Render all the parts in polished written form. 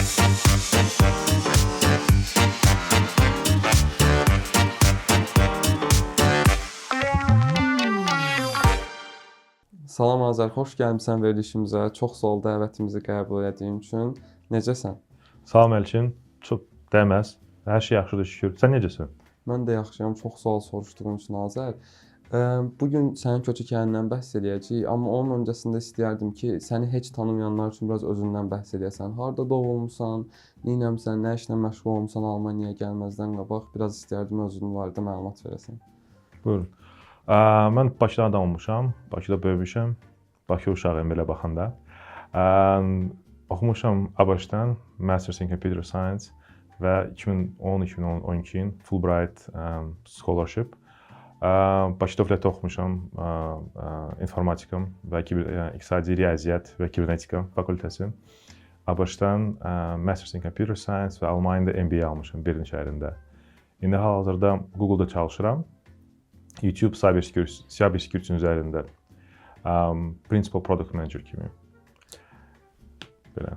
Salam Azər, xoş gəlmisən verilişimizə. Çox sağ ol dəvətimizi qəbul etdiyin üçün. Necəsən? Salam Elçin, çox dəməz. Hər şey yaxşıdır şükür. Sən necəsən? Mən də yaxşıyam. Çox sağ ol soruşduğun üçün Azər. Bu gün sənin köçü hekayəndən bəhs eləyəcəyik, amma onun öncəsində istəyərdim ki, səni heç tanımayanlar üçün biraz özündən bəhs eləyəsən. Harda doğulmusan, nəyləmisən, nə işlə məşğul olmusan Almaniyaya gəlməzdən qabaq biraz istəyərdim özünün barədə məlumat verəsən. Buyurun. Mən Bakıdan olmuşam, Bakıda böyümüşəm. Bakı uşağıyım belə baxanda. Oxumuşam ABŞ-dan Masters in Computer Science və 2010-2012 Fulbright Scholarship. Bakı Dövlətdə oxumuşam informatika və iqtisadi riyaziyyat və kibernetika fakültəsi. ABŞ-dan Masters in Computer Science və Almaniyada MBA almışam Berlin şəhərində. İndi hal-hazırda Google-da çalışıram. YouTube Cyber Security üzərində Principal Product Manager kimi. Belə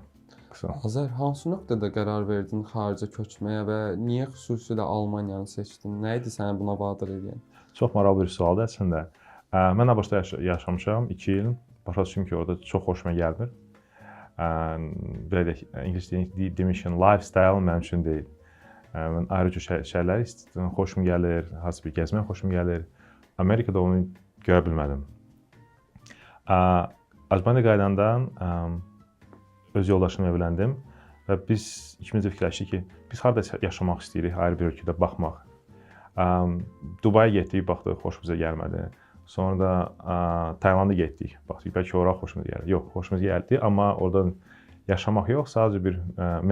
qısa. Azər, hansı nöqtədə qərar verdin xaricə köçməyə və niyə xüsusilə Almaniyanı seçdin? Nə idi səni buna vadar edən? Çox maraqlı bir sualdır əslində. Mən ABŞ-da yaşamışam 2 il. Başa düşdüm ki, orada çox xoşuma gəlmir. Belə də ingilis dilində demişəm, lifestyle mənim üçün deyil. Mən ayrıca şeylər xoşum gəlir, hansı bir gəzmək xoşum gəlir. Amerikada onu görə bilmədim. Almaniyaya qayıdandan öz yoldaşımla evləndim və biz ikimiz də fikirləşdik ki, biz harda yaşamaq istəyirik, ayrı bir ölkədə baxmaq. Dubaya getdik, baxdıq, xoşumuza gəlmədi. Sonra da Tayland'a getdik, baxdıq, bəlkə ora xoşumuza gəldi. Yox, xoşumuza gəldi, amma orada yaşamaq yox, sadəcə bir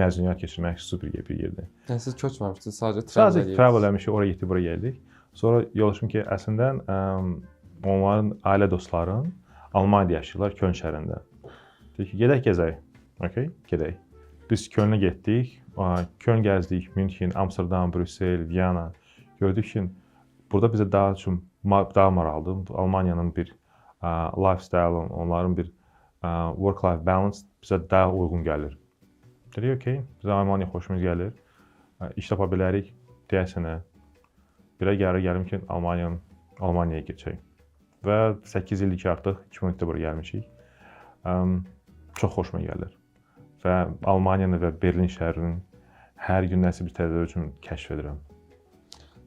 məzuniyyət keçirmək super bir yerdir. Yəni siz köçməmişdiniz, sadəcə travel eləmişik, oraya getdik, buraya gəldik. Sonra yoldaşım ki, əslində onların ailə dostların Almaniyada yaşayırlar, Köln şəhərində. Dedik ki, gedək gəzək. Okay, gedək. Biz Kölnə getdik, Köln gəzdik, München, Amsterdam, Brüssel, Viyana. Gördük ki, burada bizə daha maraqlıdır. Almaniyanın bir lifestyle, onların bir work-life balance bizə daha uyğun gəlir. Dedik, okey, bizə Almaniya xoşumuz gəlir. İş tapa bilərik, deyəsənə. Birə gəlim ki, Almaniyaya keçək. Və 8 ildir ki, artıq 2000-də bura gəlmişik. Çox xoşuma gəlir. Və Almaniyanı və Berlin şəhərinin hər gün nəsə bir tədbir üçün kəşf edirəm.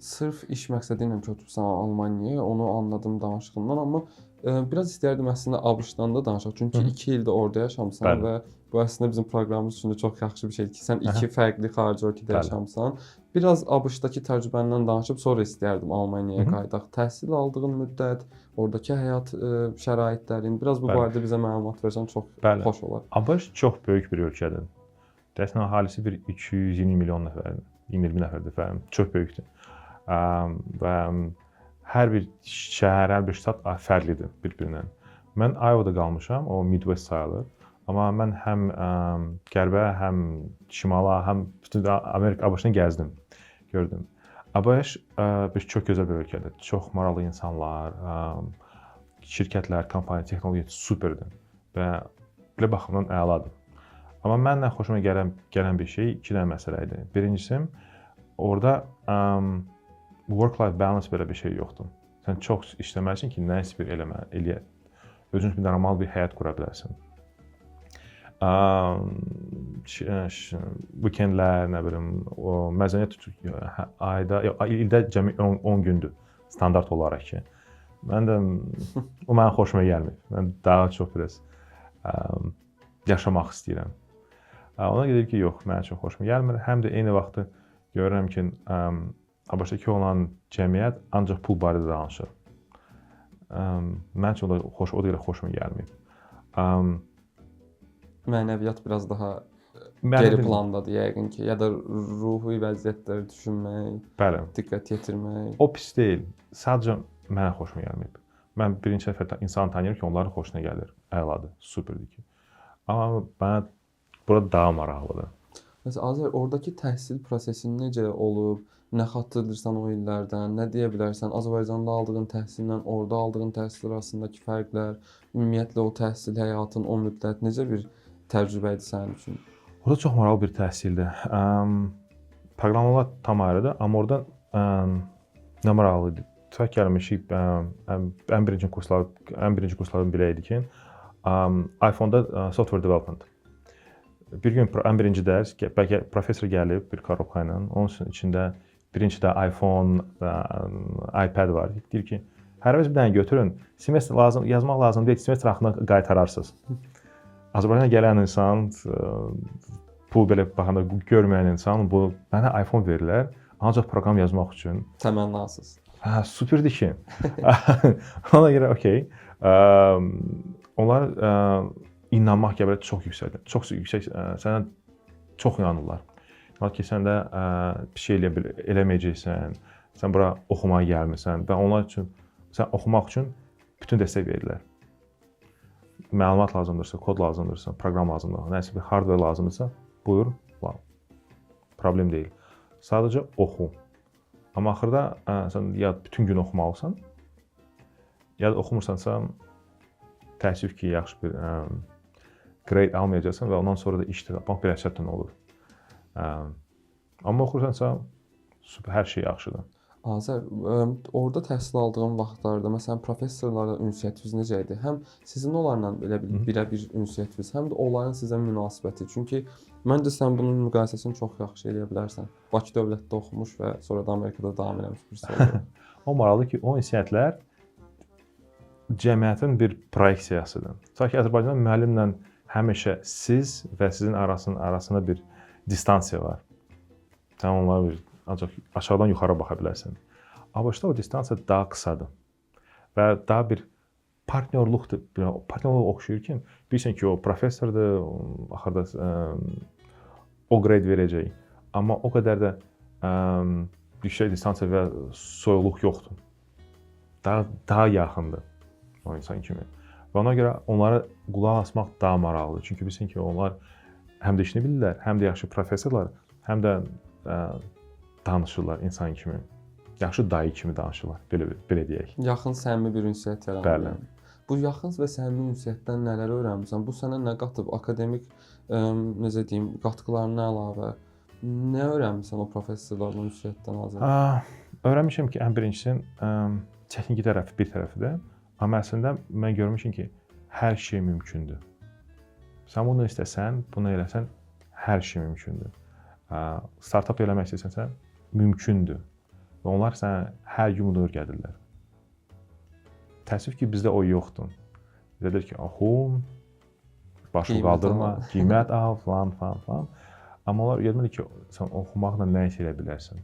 Sırf iş məqsədi ilə köçübsən Almaniyaya, onu anladım danışığından, amma biraz istəyərdim əslində ABŞ-dan da danışaq. Çünki 2 ildə orada yaşamısan və bu əslində bizim proqramımız üçün də çox yaxşı bir şeydir ki, sən 2 fərqli xarici ölkədə yaşamısan. Biraz ABŞ-dakı təcrübəndən danışıb sonra istəyərdim Almaniyaya qayıdaq. Təhsil aldığın müddət, oradakı həyat şəraitlərin, biraz bu barədə bizə məlumat versən çox xoş olar. ABŞ çox böyük bir ölkədir. Dəstən əhalisi bir 220 milyon nəfərdir, 20 nəfərdir, çox böyükdür. Və hər bir şəhər, hər bir ştat fərqlidir bir-birindən. Mən Iowa'da qalmışam, o Midwest sayılır. Amma mən həm qərbə, həm şimala, həm bütün Amerika, ABŞ-ını gəzdim, gördüm. ABŞ bir çox gözəl bir ölkədir. Çox maraqlı insanlar, şirkətlər, kompaniya, texnologiya superdir və belə baxımdan əladır. Amma mənlə xoşuma gələn bir şey 2 dənə məsələ idi. Birincisi, orada work-life balance belə bir şey yoxdur. Sən çox işləməlisən ki, nəyisə bir eləyək. Özün üçün normal bir həyat qura bilərsən. Weekendlər, nə bilim, məzuniyyət ildə cəmi 10 gündür standart olaraq ki. Mən də o mənim xoşuma gəlmir. Mən daha çox biraz yaşamaq istəyirəm. Ona görə ki, yox, mənə çox xoşuma gəlmir. Həm də eyni vaxtda görürəm ki, ABŞ-dakı olan cəmiyyət ancaq pul barədə danışır. Mən üçün o da xoşuma gəlmir. Mənəviyyat biraz daha geri plandadır yəqin ki, ya da ruhi vəziyyətləri düşünmək, diqqət yetirmək. O pis deyil, sadəcə mənə xoşuma gəlməyib. Mən birinci dəfə insan tanıyırım ki, onların xoşuna gəlir, əladır, superdir ki. Amma mənə burada daha maraqlıdır. Məsələn, Azər, oradakı təhsil prosesi necə olub, nə xatırlayırsan o illərdən, nə deyə bilərsən, Azərbaycanda aldığın təhsillə orada aldığın təhsil arasındakı fərqlər, ümumiyyətlə o təhsil həyatın, o müddət necə bir təcrübə idi sənin üçün? Orada çox maraqlı bir təhsildir. Proqramlar tam ayrıdır, amma orada nə maraqlı idi? Tutaq gəlmişik, ən birinci kurslardan biri idi ki, iPhone-da software development. Bir gün ən birinci dərs, bəlkə professor gəlib bir korobka ilə, onun içində birincidə iPhone, iPad var. Deyir ki, hər bir dənə götürün, semestr lazım, yazmaq lazım deyil, semestr axırına qaytararsınız. Azərbaycana gələn insan, pul belə baxanda görməyən insan, bu mənə iPhone verirlər, ancaq proqram yazmaq üçün. Təmənnasız. Hə, superdir ki. Ona görə okey. Onlar inanmaq gəbərə çox yüksəkdir. Çox yüksək, sənə çox inanırlar. Lakin ki, sən də bir şey eləməyəcəksən, sən bura oxumağa gəlmirsən və onlar üçün, sən oxumaq üçün bütün dəstək verirlər. Məlumat lazımdırsa, kod lazımdırsa, proqram lazımdırsa, nəsə bir hardware lazımdırsa, buyur, problem deyil. Sadəcə oxu. Amma axırda sən ya bütün gün oxumalısan, ya da oxumursansa, təəssüf ki, yaxşı bir grade almayacaqsan və ondan sonra da işdə tapmaq bir əsəbdən olur. Amma oxursansa, hər şey yaxşıdır. Azər, orada təhsil aldığın vaxtlarda, məsələn, professorlarla ünsiyyətiniz necə idi? Həm sizin onlarla belə birə-bir ünsiyyətiniz, həm də onların sizə münasibəti. Çünki məncə sən bunun müqayisəsini çox yaxşı eləyə bilərsən. Bakı dövlətdə oxumuş və sonra da Amerikada davam eləmiş birisi oldu. O maraqlı ki, o ünsiyyətlər cəmiyyətin bir proyeksiyasıdır. Tutaq ki, Azərbaycanda müəllimlə həmişə siz və sizin arasında bir distansiya var. Sən onlara bir ancaq aşağıdan yuxarı baxa bilərsən. ABŞ-da o distansiya daha qısadır və daha bir partnyorluqdur. Partnyorluq oxşuyur ki, bilirsən ki, o professordur, axırda o grade verəcək. Amma o qədər də yüksək distansiya və soyuqluq yoxdur. Daha yaxındır o insan kimi. Və ona görə onlara qulaq asmaq daha maraqlıdır. Çünki bilirsən ki, onlar həm də işini bilirlər, həm də yaxşı professorlar, həm də danışırlar insan kimi. Yaxşı dayı kimi danışırlar, belə deyək. Yaxın, səmimi bir ünsiyyət yaranır. Bəli. Bu yaxın və səmimi ünsiyyətdən nələr öyrənmisən? Bu sənə nə qatıb? Akademik, necə deyim, qatqılarına əlavə nə öyrənmisən o professorlarla ünsiyyətdən azad? Öyrənmişəm ki, ən birincisi texniki tərəfi bir tərəfidir. Amma əslində mən görmüşəm ki, hər şey mümkündür. Sən bunu istəsən, bunu eləsən, hər şey mümkündür. Startup eləmək istəsənsə, mümkündür. Və onlar sənə hər gün bunu öyrədirlər. Təəssüf ki, bizdə o yoxdur. Bizdə deyir ki, oxu, başını qaldırma, qiymət al, falan. Amma onlar öyrətmir ki, sən oxumaqla nə isə elə bilərsən.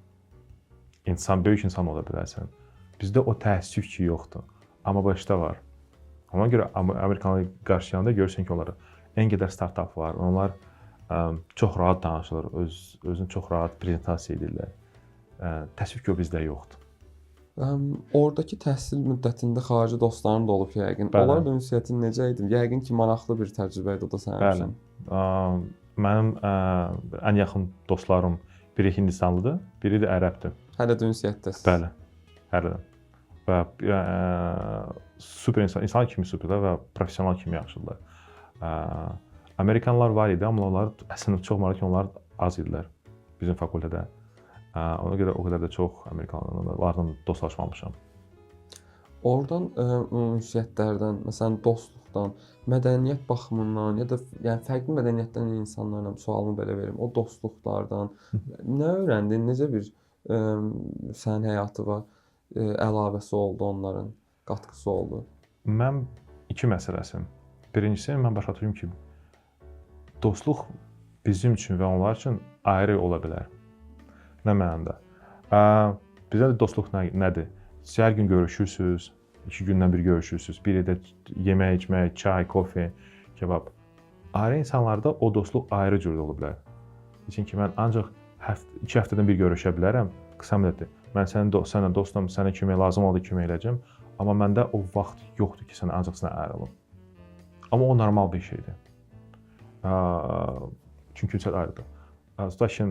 Böyük insan ola bilərsən. Bizdə o təəssüf ki, yoxdur. Amma başda var. Ona görə Amerikanlı qarşılayanda görürsən ki, onlara ən qədər startup var. Onlar çox rahat danışırlar, özünü çox rahat prezentasiya edirlər. Təəssüf ki, o bizdə yoxdur. Oradakı təhsil müddətində xarici dostların da olub yəqin. Bəli. Onlarla ünsiyyətin necə idi? Yəqin ki, maraqlı bir təcrübə idi o da sənin üçün. Mənim ən yaxın dostlarım biri Hindistanlıdır, biri də ərəbdir. Hələ də ünsiyyətdəsiz. Bəli, hələ də. Və super insan kimi superdir və professional kimi yaxşıdırlar. Amerikanlılar var idi, amma onlar əslində çox maraqlı ki, onlar az idilər bizim fakültədə. Ona görə o qədər də çox Amerikanlılarla dostlaşmamışam. Oradan ünsiyyətlərdən, məsələn, dostluqdan, mədəniyyət baxımından ya da yəni fərqli mədəniyyətdən insanlarla sualımı belə verim. O dostluqlardan nə öyrəndin? Necə bir sənin həyatıva əlavəsi oldu onların, qatqısı oldu? Mən iki məsələsi. Birincisi, mən başa düşdüm ki, dostluq bizim üçün və onlar üçün ayrı ola bilər. Nə mənada? Bizə də dostluq nədir? Siz hər gün görüşürsünüz, 2 gündən bir görüşürsünüz. Biri də yemək, içmək, çay, kofe, kebab. Ayrı insanlarda o dostluq ayrı cür ola bilər. Çünki mən ancaq 2 həftədən bir görüşə bilərəm, qısa müddətli. Mən sənə dostum, sənə kömək lazım oldu, kömək edəcəm. Amma məndə o vaxt yoxdur ki, ancaq sənə ayrılım. Amma o normal bir şeydir. Çünki ünsiyyət ayrıdır. Tutaq ki,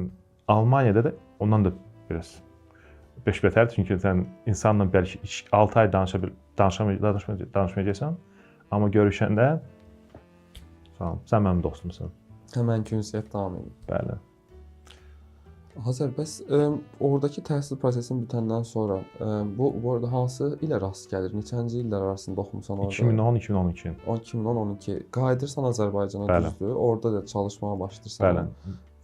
Almaniyada da ondan da biraz beş-betərdir. Çünki sən insanla bəlkə 6 ay danışmayacaqsan, amma görüşəndə sən mənim dostumsun. Həmənki ünsiyyət davam edir. Bəli. Azər, bəs oradakı təhsil prosesini bitəndən sonra bu arada hansı ilə rast gəlir? Neçənci illər arasında oxumusan orada? 2010-2012. 2010-12. Qayıdırsan Azərbaycana, Bəli. düzdür? Orada da çalışmağa başlayırsan. Bəli.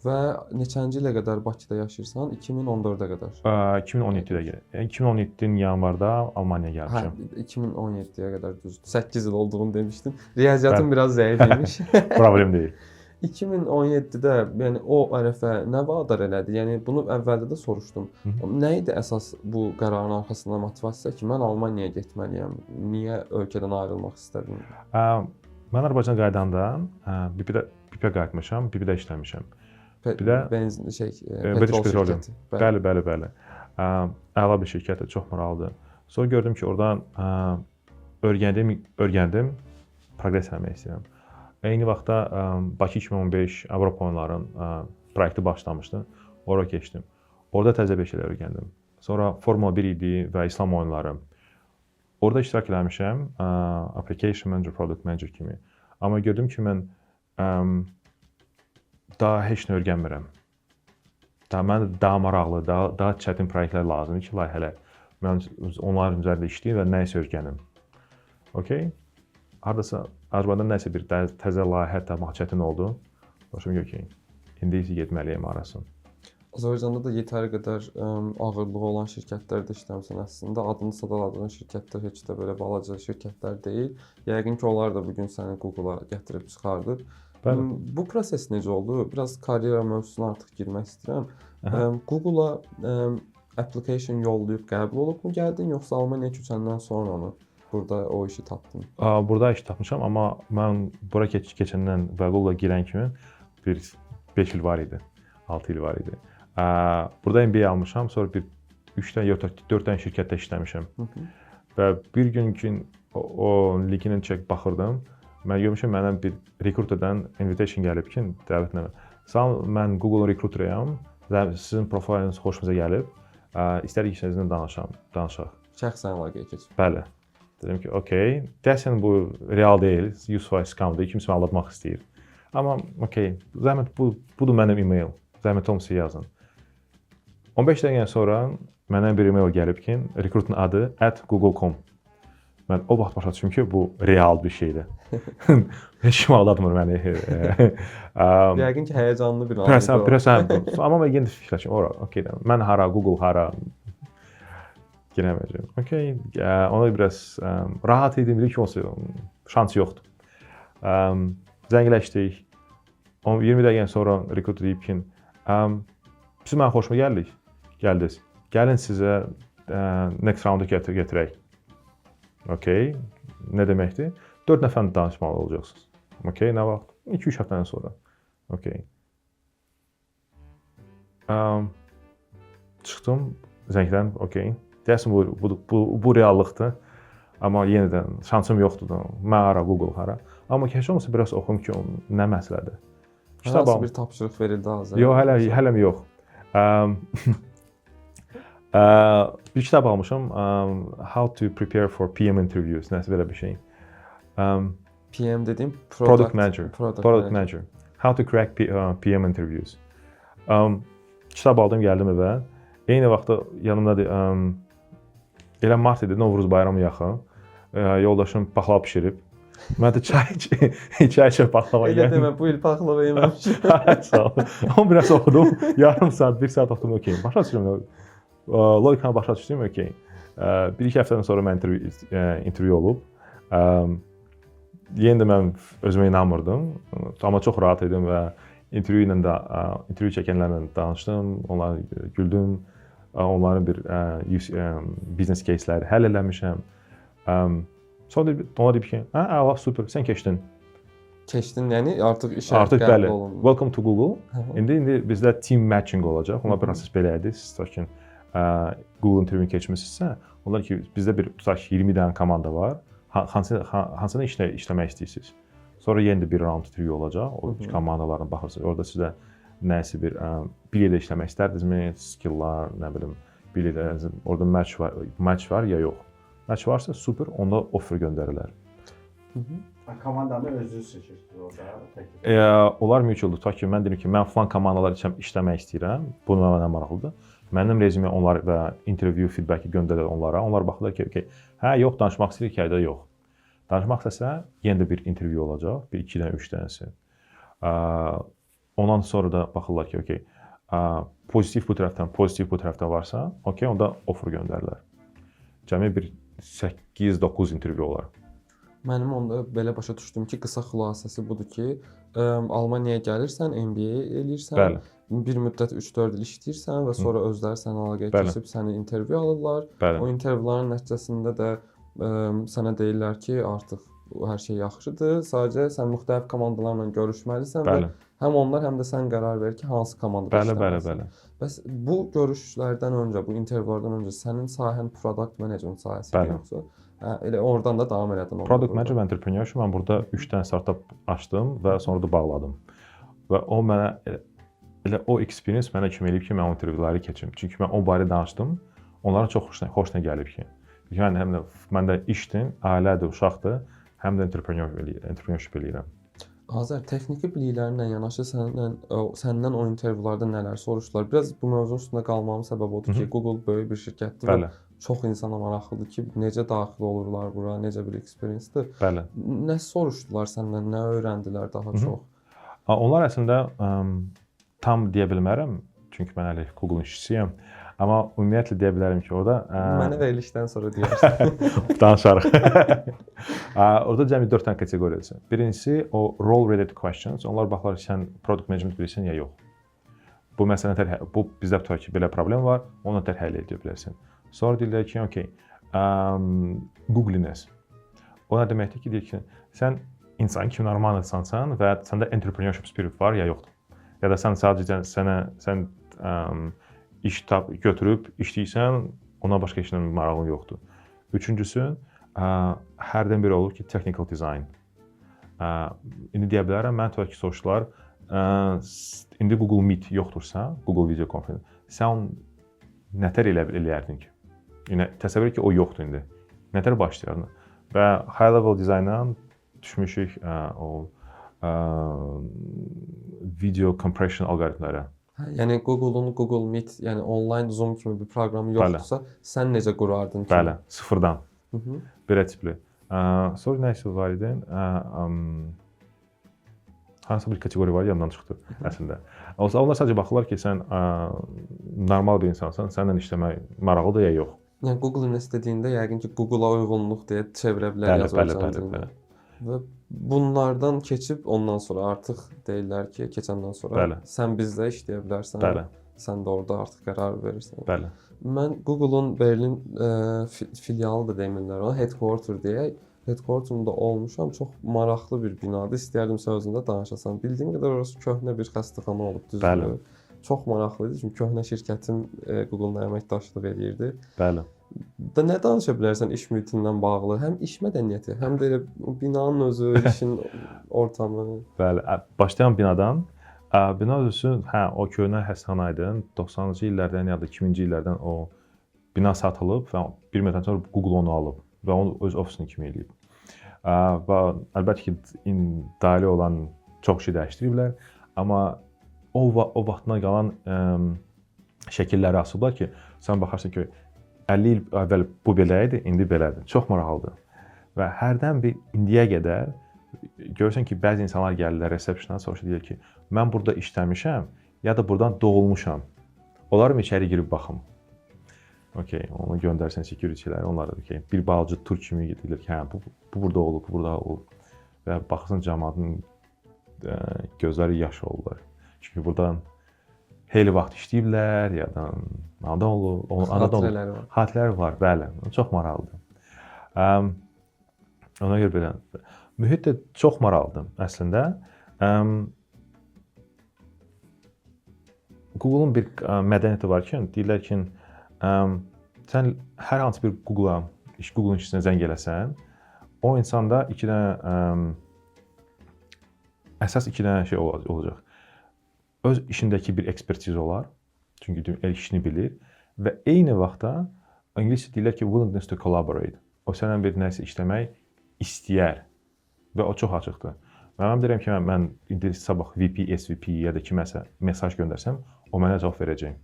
Və neçənci ilə qədər Bakıda yaşayırsan? 2014-ə qədər. 2017-də gəlir. 2017-nin yanvarda Almaniyaya Hə, gəlmişəm. 2017-yə qədər düzdür. 8 il olduğunu demişdin. Riyaziyyatın biraz zəif imiş. Problem deyil. 2017-də, yəni o ərəfə nə vadar elədi? Yəni bunu əvvəldə də soruşdum. Nə idi əsas bu qərarın arxasında motivasiya ki, mən Almaniyaya getməliyəm? Niyə ölkədən ayrılmaq istədin? Mən Azərbaycana qayıdanda BIP-ə qayıtmışam, BIP-də işləmişəm. Bir də benzin British Petroleum. Bəli. Əla bir şirkətdir, çox maraqlıdır. Sonra gördüm ki, oradan öyrəndim, proqres etmək istəyirəm. Eyni vaxtda Bakı 2015 Avropa oyunlarının proyekti başlamışdı. Ora keçdim. Orada təzə bir şeylər öyrəndim. Sonra Formula 1 idi və İslam oyunları. Orada iştirak etmişəm, application manager, product manager kimi. Amma gördüm ki, mən daha heç nə öyrənmirəm. Mənə daha maraqlı, daha çətin proyektlər lazımdır ki, layihələr. Mən onların üzərində işləyim və nəyisə öyrənim. Okay? Hardasa Azərbaycanda nəsə bir təzə layihə tapmaq çətin oldu. Başım ki, indi isə getməliyəm arasın. Azərbaycanda da yetəri qədər ağırlığı olan şirkətlərdə işləmsən əslində. Adını sadaladığın şirkətlər heç də belə balaca şirkətlər deyil. Yəqin ki, onlar da bugün səni Google-a gətirib çıxardır. Bəli. Bu proses necə oldu? Biraz karyera mövzusuna artıq girmək istəyirəm. Google-a application yollayıb qəbul olubmu gəldin, yoxsa Almaniyaya köçəndən sonra onu burada o işi tapdın? Burada iş tapmışam, amma mən bura keçəndən və Google-a girən kimi bir 5 il var idi, 6 il var idi. Burada MBA almışam, sonra bir 3-dən ya 4-dən şirkətdə işləmişəm. Və bir gün ki, o linkini çək baxırdım. Mən görmüşəm, mənə bir rekruterdən invitation gəlib ki, dəvətnamə. Salam, mən Google rekruteriyam. Sizin profiliniz xoşumuza gəlib. İstərik ki, sizinlə danışaq. Şəxsən əlaqəyə keçib. Bəli. Dedim ki, okey. Deyəsən bu real deyil, 100% scamdır, kimsə məni aldatmaq istəyir. Amma okey, zəhmət budur mənim e-mail. Zəhmət olmasa yazın. 15 dəqiqədən sonra mənə bir e-mail gəlib ki, rekruterin adı @google.com. Mən o vaxt başa düşdüm ki, bu real bir şeydir. Heç kim aldatmır məni. Yəqin ki, həyəcanlı bir an idi. Amma mən yenə fikirləşdim, okey, mən hara, Google hara girəməyəcəm. Okey, ona biraz rahat idim, bilir ki, olsun, şans yoxdur. Zəngləşdik. 20 dəqiqədən sonra rekruter deyib ki, siz mənə xoşuma gəldiniz. Gəlin sizə next rounda gətirək. Okey, nə deməkdir? 4 nəfərlə danışmalı olacaqsınız. Okey, nə vaxt? 2-3 həftədən sonra. Okey. Çıxdım zəngdən, okey. Deyəsən bu reallıqdır. Amma yenə də şansım yoxdur da. Mən hara, Google hara. Amma heç olmasa biraz oxum ki, nə məsələdir. Hansı bir tapşırıq verildi hazır? Yox, hələm yox. Bir kitab almışam, How to Prepare for PM Interviews, nəsə belə bir şey. PM dediyim Product Manager. How to Crack PM Interviews. Kitab aldım, gəldim evə. Eyni vaxtda yanımdadır, elə mart idi, Novruz bayramı yaxın. Yoldaşım paxlava bişirib. Mən də çay içib paxlava yedim. Elə demə, bu il paxlava yeməmişim. Sağ ol. Amma biraz oxudum, yarım saat, 1 saat oxudum, okey. Başa düşürüm. Logikanı başa düşdüm, okey. 1-2 həftədən sonra mən intervyu olub. Yenə də mən özümə inanmırdım, amma çox rahat idim və intervyu çəkənlərlə danışdım, onlara güldüm, onların bir business case'ləri həll eləmişəm. Sonra ona deyib ki, əla, super, sən keçdin. Keçdin, yəni artıq işə qəbul olundu. Welcome to Google. İndi bizdə team matching olacaq. Onlar proses belə idi. Siz tutaq Google intervyunu keçmisinizsə, onlar ki, bizdə bir tutaq 20 dənə komanda var. Hansına işləmək istəyirsiniz? Sonra yenə də bir round intervyu olacaq. O komandalarına baxırsınız. Orada sizə nəsə bir yerdə işləmək istərdinizmi? Skill'lar, nə bilim, bir yerdə orada match var ya yox. Match varsa super, onda offer göndərirlər. Komandanı özünüz seçirsiniz orada. Onlar mutualdur. Ta ki mən deyim ki, mən falan komandalar üçün işləmək istəyirəm. Bu mənə maraqlıdır. Mənim rezümə onlar və intervyu feedbacki göndərir onlara. Onlar baxırlar ki, okey, hə, yox, danışmaq istəyir ki, ya da yox. Danışmaq istəsə, yenə də bir intervyu olacaq, bir 2-dən 3 dənəsi. Ondan sonra da baxırlar ki, okey, pozitiv bu tərəfdən, pozitiv bu tərəfdən varsa, okey, onda offer göndərirlər. Cəmi bir 8-9 intervyu olar. Mənim onda belə başa düşdüm ki, qısa xülasəsi budur ki, Almaniyaya gəlirsən, MBA eləyirsən, Bəli. bir müddət 3-4 il işləyirsən və sonra özləri sənə əlaqəyə keçib səni intervyu alırlar. Bəli. O intervyuların nəticəsində də sənə deyirlər ki, artıq hər şey yaxşıdır. Sadəcə sən müxtəlif komandalarla görüşməlisən Bəli. və həm onlar, həm də sən qərar ver ki, hansı komandada işləməlisən. Bəs bu görüşlərdən öncə, bu intervyulardan öncə sənin sahən product management sahəsi idi yoxsa? Elə oradan da davam elədin. Product manager və entrepreneurship, mən burada 3 dənə startup açdım və sonra da bağladım. Və o mənə elə o experience mənə kömək edib ki, mən o intervyuları keçim. Çünki mən o barədə danışdım, onların çox xoşuna gəlib ki. Yəni həm də məndə işdir, ailədir, uşaqdır, həm də entrepreneurship eləyirəm. Azər, texniki biliklərinlə yanaşı səndən o intervyularda nələr soruşdular? Biraz bu mövzunun üstündə qalmağımın səbəbi odur ki, Google böyük bir şirkətdir və çox insana maraqlıdır ki, necə daxil olurlar bura, necə bir experience-dir. Bəli. Nə soruşdular səndən, nə öyrəndilər daha çox? Onlar əslində tam deyə bilmərəm, çünki mən hələ Google-un işçisiyəm. Amma ümumiyyətlə deyə bilərəm ki, orada Mənə verilişdən sonra deyərsən. Danışarıq. Orada cəmi 4 dənə kateqoriyadır. Birincisi o role related questions. Onlar baxırlar ki, sən product management bilirsən ya yox. Bu məsələn bu bizdə tutar ki, belə problem var, onu da həll edə bilərsən. Sonra deyirlər ki, okey, Googliness. O nə deməkdir ki, deyir ki, sən insan kimi normal insansan və səndə entrepreneurship spirit var ya yoxdur. Ya da sən sadəcə sən iş götürüb işləyirsən, ona başqa işlə marağın yoxdur. Üçüncüsü, hərdən biri olur ki, technical design. İndi deyə bilərəm, mən tutaq ki, soruşdular, indi Google Meet yoxdursa, Google video konferans, sən nətər eləyərdin ki? Yəni, təsəvvür et ki, o yoxdur indi. Nətər başlayardın? Və high level dizayndan düşmüşük o video compression alqoritmlərə. Yəni Google-un Google Meet, yəni onlayn Zoom kimi bir proqramı yoxdursa, sən necə qurardın ki? Bəli, sıfırdan. Belə tipli. Sonra nə isə var idi? Hansısa bir kateqoriya var, yadımdan çıxdı əslində. Onlar sadəcə baxırlar ki, sən normal bir insansan, səndən işləmək maraqlıdır ya yox. Yəni Google istədiyində yəqin ki, Google-a uyğunluq deyə çevirə bilər yazılacağını. Və bunlardan keçib ondan sonra artıq deyirlər ki, keçəndən sonra sən bizlə işləyə bilərsən. Sən də orada artıq qərar verirsən. Bəli. Mən Google-un Berlin filialı da demirlər ona, headquarter deyə. Headquarter-ında olmuşam, çox maraqlı bir binadır. İstəyərdim sözündə danışasan. Bildiyim qədər orası köhnə bir xəstəxana olub, düzdür? Çox maraqlı idi, çünki köhnə şirkətim Google-la əməkdaşlıq edirdi. Bəli. Nə danışa bilərsən iş mühitindən bağlı? Həm iş mədəniyyəti, həm də elə binanın özü, işin ortamı. Bəli, başlayan binadan, bina özü, o köhnə xəstəxana idi. 90-cı illərdən ya da 2000-ci illərdən o bina satılıb və bir müddət sonra Google onu alıb və onu öz ofisini kimi eləyib. Və əlbəttə ki, dairə olan çox şey dəyişdiriblər, amma o vaxtdan qalan şəkilləri asıblar ki, sən baxarsan ki, 50 il əvvəl bu belə idi, indi belədir. Çox maraqlıdır. Və hərdən bir indiyə qədər görürsən ki, bəzi insanlar gəlirlər resepsiyona, soruşur deyir ki, mən burada işləmişəm, ya da buradan doğulmuşam. Onlarım içəri girib baxım. Okey, onu göndərsən security-lər, onlar da okey. Bir balaca tur kimi gedirlər ki, hə, bu burada olub, bu burada olub. Və baxırsan cəmaatın gözləri yaş olurlar. Çünki buradan xeyli vaxt işləyiblər, ya da anadan olub, xatirələri var, bəli. Çox maraqlıdır. Ona görə belə. Mühit də çox maraqlıdır əslində. Google-un bir mədəniyyəti var ki, deyirlər ki, sən hər hansı bir Google-un işçisinə zəng eləsən, o insanda əsas iki dənə şey olacaq. Öz işindəki bir ekspertiz olar, çünki işini bilir və eyni vaxtda ingiliscə deyirlər ki, willingness to collaborate. O sənlə bir nəsə işləmək istəyər. və o çox açıqdır. Və mən deyirəm ki, mən indi sabah VP, SVP ya da kiməsə mesaj göndərsəm, o mənə cavab verəcək.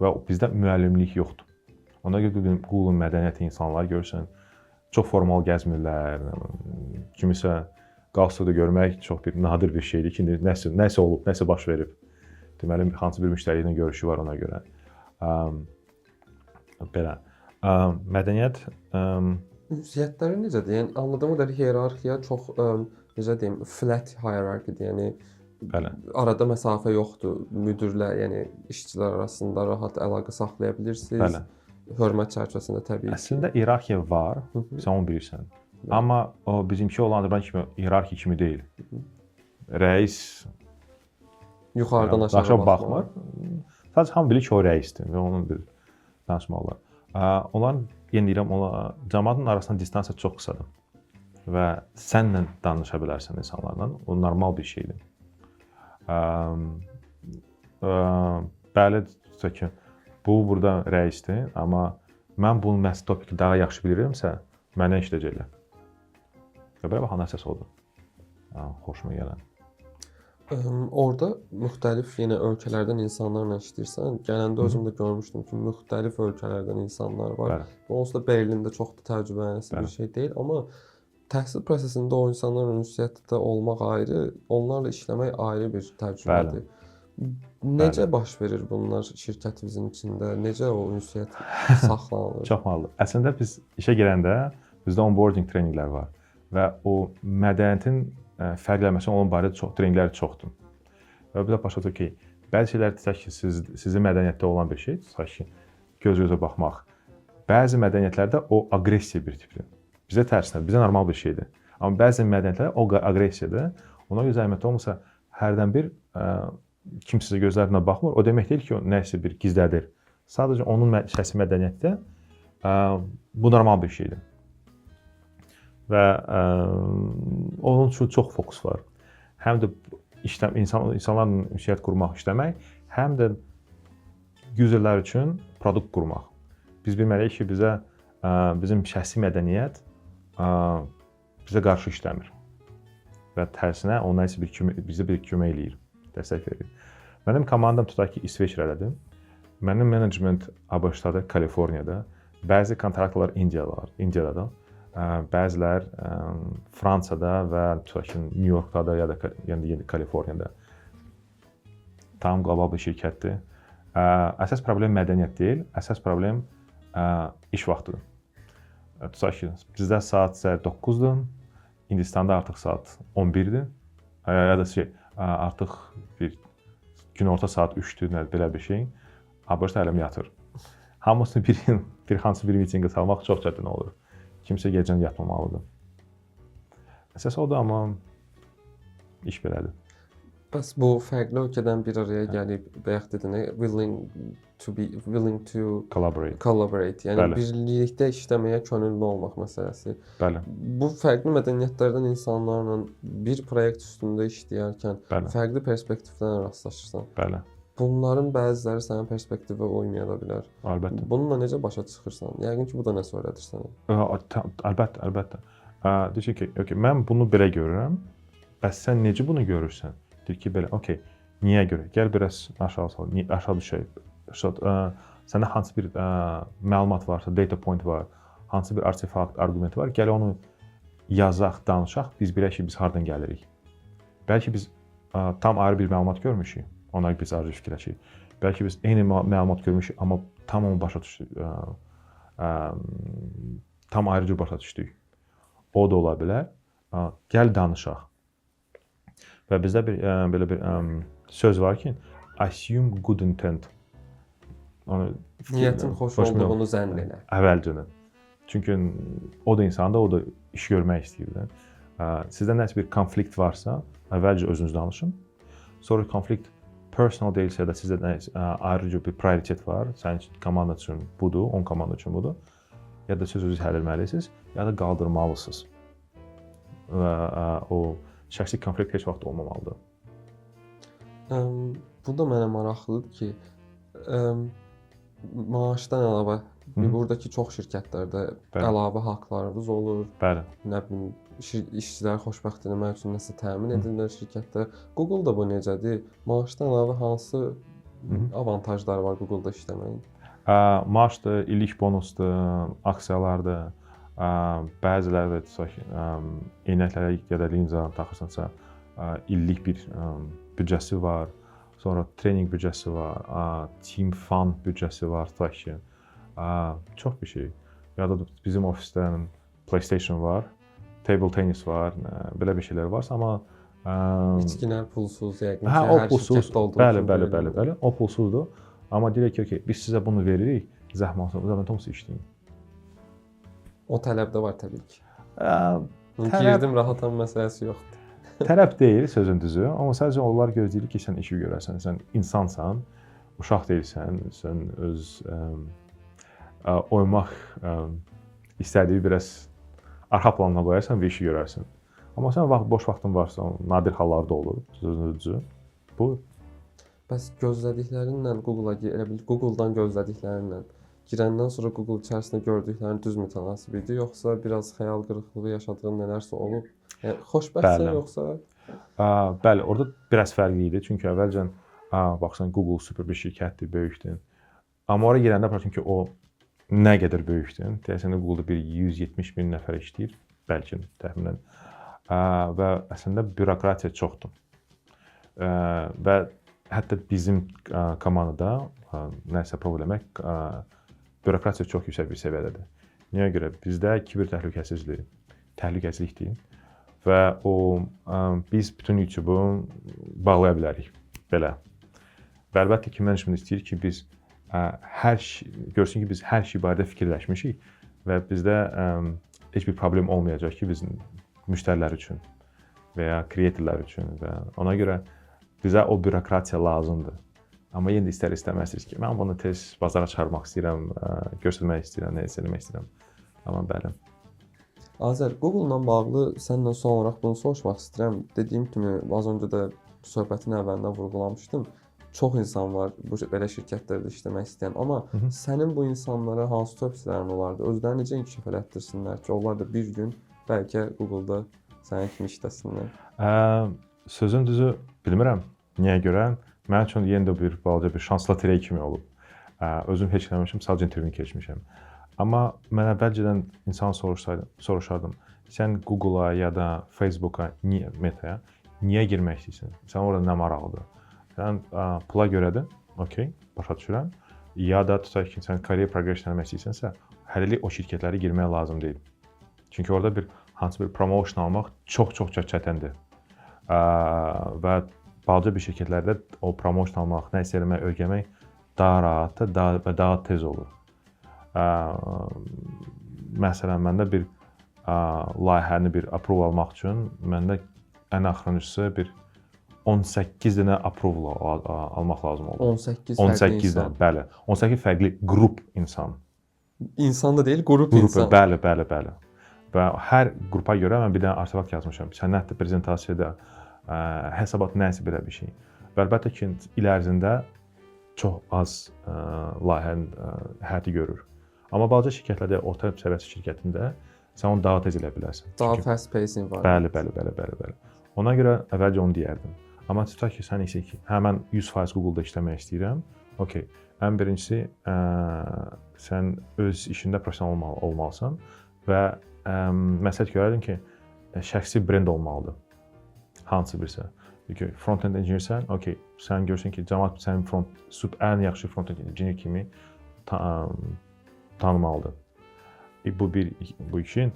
Və bizdə müəllimlik yoxdur. Ona görə Google mədəniyyəti insanlar görürsən, çox formal gəzmirlər. Kimisə qalstukda görmək çox bir nadir bir şeydir ki, nəsə olub, nəsə baş verib. Deməli, hansı bir müştəri ilə görüşü var ona görə. Belə. Mədəniyyət Ünsiyyətləri necədir? Yəni anladığım qədər hiyerarxiya çox necə deyim, flat hierarchidir. Yəni bəli. arada məsafə yoxdur. Müdirlə, yəni işçilər arasında rahat əlaqə saxlaya bilirsiniz. Bəli. Hörmət çərçivəsində təbii ki. Əslində hiyerarxiya var, sən onu bilirsən. Amma o bizimki olan Azərbaycan kimi hiyerarxiya kimi deyil. Rəis Yuxarıdan aşağı baxmır. Sadəcə hamı bilir ki, o rəisdir və onun bir danışmalılar. Onların yenə deyirəm, cəmaatın arasında distansiya çox qısadır. Və sənlə danışa bilərsən insanlarla. O normal bir şeydir. Bəli, tutaq ki, bu burada rəisdir, amma mən bunu məhz topiki daha yaxşı bilirəmsə, məndən işləyəcəklər. Və belə baxan əsas odur. Xoşuma gələn. Orada müxtəlif yenə ölkələrdən insanlarla işləyirsən. Gələndə özüm də görmüşdüm ki, müxtəlif ölkələrdən insanlar var. Bəli. Onsuz da Berlində çox da təcrübəlisi bir şey deyil, amma təhsil prosesində o insanlarla ünsiyyətdə olmaq ayrı, onlarla işləmək ayrı bir təcrübədir. Necə baş verir bunlar şirkətimizin içində? Necə o ünsiyyət saxlanılır? Çox maraqlı. Əslində biz işə girəndə bizdə onboarding treyninqlər var və o mədəniyyətin fərqlənməsi olan barədə treyninqlər çoxdur. Və bir də başa düşək ki, bəzi şeylər tutaq ki, sizin mədəniyyətdə olan bir şey, tutaq ki, göz-gözə baxmaq. Bəzi mədəniyyətlərdə o aqressiya bir tipdir. Bizə tərsinə, bizə normal bir şeydir. Amma bəzi mədəniyyətlərdə o aqressiyadır. Ona görə zəhmət olmasa hərdən bir kim sizə gözlərinə baxmır, o demək deyil ki, o nəsə bir gizlədir. Sadəcə onun şəxsi mədəniyyətdə bu normal bir şeydir. Və onun üçün çox fokus var. Həm də insanlarla ünsiyyət qurmaq, işləmək, həm də userlər üçün produkt qurmaq. Biz bilməliyik ki, bizim şəxsi mədəniyyət bizə qarşı işləmir. Və tərsinə ona bizə bir kömək eləyir, dəstək verir. Mənim komandam tutaq ki, İsveçrədədir. Mənim menecment ABŞ-dadır, Kaliforniyada. Bəzi kontraktlar İndiyadadır. Bəzilər Fransada və tutaq ki, New Yorkda ya da yəni Kaliforniyada. Tam qlobal bir şirkətdir. Əsas problem mədəniyyət deyil, əsas problem iş vaxtıdır. Tutaq ki, bizdə saat 9-dur, Hindistanda artıq saat 11-dir. Ya da artıq bir günorta saat 3-dür, belə bir şey. ABŞ-da hələm yatır. Hamısını hansı bir mitinqə salmaq çox çətin olur. Kimsə gecən yatmamalıdır. Əsas odur, amma iş belədir. Bəs bu fərqli ölkədən bir araya gəlib, bayaq dedin, willing to collaborate, yəni Bəli. birlikdə işləməyə könüllü olmaq məsələsi. Bəli. Bu fərqli mədəniyyətlərdən insanlarla bir proyekt üstündə işləyərkən Bəli. fərqli perspektivlərlə rastlaşırsan. Bəli. Bunların bəziləri sənin perspektivə uymaya da bilər. Əlbəttə. Bununla necə başa çıxırsan? Yəqin ki, bu da nəsə öyrədir sənə. Əlbəttə. Deyir ki, okay, mən bunu belə görürəm. Bəs sən necə bunu görürsən? Deyir ki, belə, okay, niyə görə? Gəl biraz aşağı düşək. Səndə hansı bir məlumat varsa, data point var, hansı bir artefakt, arqument var, gəl onu yazaq, danışaq, biz bilək ki, biz hardan gəlirik. Bəlkə biz tam ayrı bir məlumat görmüşük, ona biz ayrı fikirləşik. Bəlkə biz eyni məlumat görmüşük, amma tam onu başa düşdük. Tam ayrı cür başa düşdük. O da ola bilər. Gəl danışaq. Və bizdə belə bir söz var ki, assume good intent. Niyyətin xoş olduğunu zənn elə. Əvvəlcədən. Çünki o da insandır, o da iş görmək istəyir. Sizdə nəsə bir konflikt varsa, əvvəlcə özünüz danışın. Sonra konflikt personal deyilsə də sizdə ayrıca bir prioritet var. Sənin komanda üçün budur, onun komanda üçün budur. Ya da siz özünüz həll etməlisiniz, ya da qaldırmalısınız. Və o şəxsi konflikt heç vaxt olmamalıdır. Bu da mənə maraqlıdır ki, maaşdan əlavə buradakı çox şirkətlərdə əlavə haqqlarınız olur. Bəli. Nə bilim, işçiləri xoşbəxt etmək üçün nəsə təmin edirlər şirkətdə. Google-da bu necədir? Maaşdan əlavə hansı avantajları var Google-da işləməyin? Maaşdır, illik bonusdur, aksiyalardır. Bəziləri də tutaq ki, eynəklərə ya da linza taxırsansa, illik bir büdcəsi var. Sonra trening büdcəsi var, team fund büdcəsi var, tutaq ki. Çox bir şey. Ya da bizim ofisdə PlayStation var, table tennis var, belə bir şeylər varsa, amma İçkilər pulsuz yəqin ki, hər pulsuz, şirkətdə olduğu bəli, o pulsuzdur. Amma deyək ki, biz sizə bunu veririk, zəhmət olmasa işləyin. O tələb də var təbii ki. Tələb- Girdim rahatam məsələsi yoxdur. Tələb deyil sözün düzü, amma sadəcə onlar gözləyir ki, sən işi görəsən, sən insansan, uşaq deyilsən, sən öz oymaq istədiyi biraz arxa planına qoyarsan və işi görərsən. Amma sən boş vaxtın varsa, nadir hallarda olur, sözün düzü. Bu Bəs gözlədiklərinlə Google-a elə bil Google-dan gözlədiklərinlə girəndən sonra Google içərisində gördüklərin düz mütənasib idi, yoxsa biraz xəyal qırıqlığı yaşadığın nələrsə olub? Yəni xoşbəxtsən yoxsa? Bəli, orada biraz fərqli idi. Çünki əvvəlcən baxsan Google super bir şirkətdir, böyükdür. Amma ora girəndə baxırsan ki, o nə qədər böyükdür. Deyəsən Google-da bir 170 min nəfər işləyir, bəlkə təxminən. Və əslində bürokratiya çoxdur. Və hətta bizim komandada nəsə problemək bürokratiya çox yüksək bir səviyyədədir. Niyə görə? Bizdə kiber təhlükəsizlikdir və biz bütün YouTube-u bağlaya bilərik belə. Və əlbəttə ki, management istəyir ki, biz görsün ki, biz hər şey barədə fikirləşmişik və bizdə heç bir problem olmayacaq ki, bizim müştərilər üçün və ya kreatorlar üçün və ona görə bizə o bürokratiya lazımdır. Amma yenə də istər-istəməzsiniz ki, mən bunu tez bazara çıxarmaq istəyirəm, göstərmək istəyirəm, nə etmək istəyirəm. Amma bəli. Azər, Google-la bağlı səndən son olaraq bunu soruşmaq istəyirəm. Dediyim kimi, az öncə də söhbətin əvvəlində vurğulamışdım. Çox insan var bu belə şirkətlərdə işləmək istəyən, amma sənin bu insanlara hansı tövsiyələrin olardı? Özlərini necə inkişaf elətdirsinlər ki, onlar da bir gün bəlkə Google-da sənin kimi işləsinlər? Sözün düzü bilmirəm. Niyə görə? Mənim üçün yenə də bir balaca bir şans lotereya kimi olub. Özüm heç eləməmişəm, sadəcə intervyunu keçmişəm. Amma mən əvvəlcədən insan soruşardım. Sən Google-a ya da Facebook-a, Meta-ya niyə girmək istəyirsən? Sən orada nə maraqlıdır? Sən pula görədir, okey, başa düşürəm. Ya da tutaq ki, sən kariyer progression eləmək istəyirsənsə, hələlik o şirkətlərə girmək lazım deyil. Çünki orada hansı bir promotion almaq çox çətindir. Və balaca bir şirkətlərdə o promotion almaq, nə isə eləmək, öyrənmək daha rahatdır və daha tez olur. Məsələn, məndə bir layihəni bir approval almaq üçün məndə ən axırıncısı bir 18 dənə approval almaq lazım oldu. 18 dənə, bəli. 18 fərqli qrup insan. İnsan da deyil, qrup insan. Bəli. Və hər qrupa görə mən bir dənə artefakt yazmışam. Sənətdə, prezentasiyada, hesabat nəsə belə bir şey. Və əlbəttə ki, il ərzində çox az layihənin həyatı görür. Amma balaca şirkətlərdə, orta səviyyəsi şirkətində sən onu daha tez eləyə bilərsən. Daha fast pacing var. Bəli. Ona görə əvvəlcə onu deyərdim. Amma tutaq ki, sən isə ki, mən 100% Google-da işləmək istəyirəm. Okay. Ən birincisi, sən öz işində professional olmalısan və məsləhət görərdim ki, şəxsi brend olmalıdır. Hansı birsə. Front-end engineersən, okay, sən görsən ki, cəmaət sənin ən yaxşı front-end engineer kimi tanımalıdır. Bu işin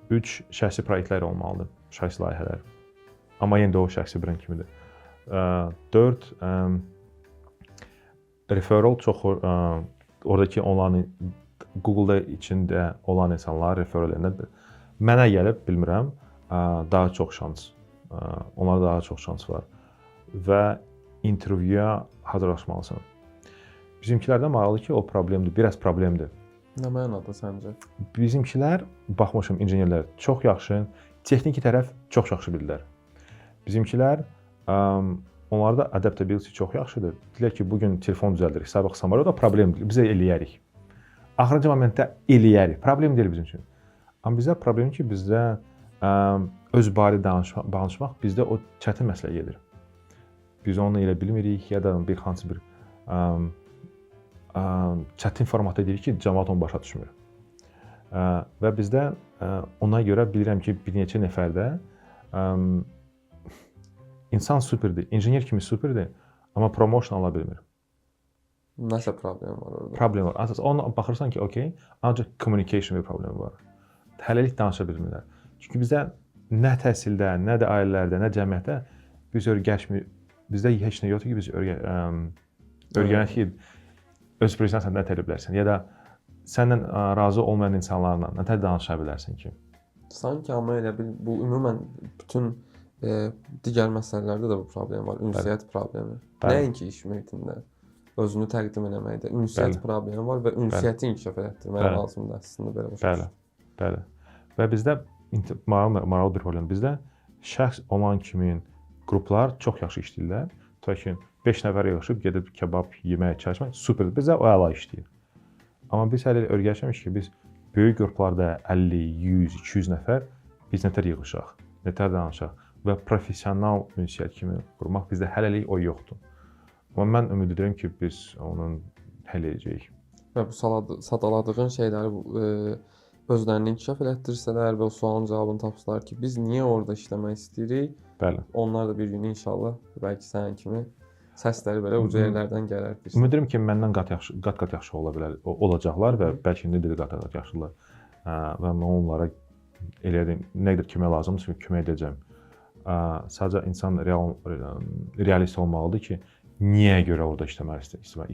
3 şəxsi proyektlər olmalıdır, şəxsi layihələr. Amma yenə də o şəxsi brend kimidir. 4 referral çox oradakı onların Google-da içində olan insanlar referrallarında mənə gəlib bilmirəm, daha çox şans. Onlarda daha çox şans var və intervyuya hazırlaşmalısan. Bizimkilərdə maraqlı ki, o problemdir, biraz problemdir. Nə mənada səncə? Bizimkilər, baxmışam injinerlər çox yaxşı, texniki tərəf çox yaxşı bilirlər. Bizimkilər, onlarda adaptability çox yaxşıdır. Deyirlər ki, bugün telefon düzəldirik, sabah o da problemdir, bizə eləyərik. Axırıncı momentdə eləyərik, problem deyil bizim üçün. Amma bizdə problem ki, bizdə öz barədə danışmaq bizdə o çətin məsələ gedir. Biz onu elə bilmirik ya da bir hansı bir çətin formatda deyirik ki, cəmaət onu başa düşmür. Və bizdə ona görə bilirəm ki, bir neçə nəfərdə insan superdir, injiner kimi superdir, amma promotion ala bilmir. Nəsə problem var orada. Problem var. Əsas ona baxırsan ki, okey, ancaq communication bir problem var. Hələlik danışa bilmirlər. Çünki bizdə nə təhsildə, nə də ailələrdə, nə cəmiyyətdə biz öyrəşmir. Bizdə heç nə yoxdur ki, biz öyrənək ki, öz prezidentin nə tələb bilərsən ya da səndən razı olmayan insanlarla nə tər danışa bilərsən ki? Sanki amma elə bil bu ümumən bütün digər məsələlərdə də bu problem var. Ünsiyyət problemi. Nəinki iş mühitində özünü təqdim etməkdə ünsiyyət problemi var və ünsiyyəti inkişaf etdirmək lazımdır əslində belə başa düşürəm. Bəli. Və bizdə maraqlı bir problem. Bizdə şəxs olan kimi qruplar çox yaxşı işləyirlər. Tutaq ki, 5 nəfər yığılıb gedib kebab yemək, çay içmək superdir. Bizdə o əla işləyir. Amma biz hələ öyrəşməmişik ki, biz böyük qruplarda 50, 100, 200 nəfər biz nətər yığışaq, nətər danışaq və professional ünsiyyət kimi qurmaq bizdə hələlik o yoxdur. Amma mən ümid edirəm ki, biz onu həll edəcəyik. Və bu sadaladığın şeyləri özlərini inkişaf elətdirsələr və o sualın cavabını tapsalar ki, biz niyə orada işləmək istəyirik? Bəli. Onlar da bir gün inşallah bəlkə sənin kimi səsləri belə uca yerlərdən gələr. Ümid edirəm ki, məndən qat-qat yaxşı olacaqlar və bəlkə indi də qat-qat yaxşılar. Və mən onlara elədim, nə qədər kömək lazımdırsa kömək edəcəm. Sadəcə insan realist olmalıdır ki, niyə görə orada işləmək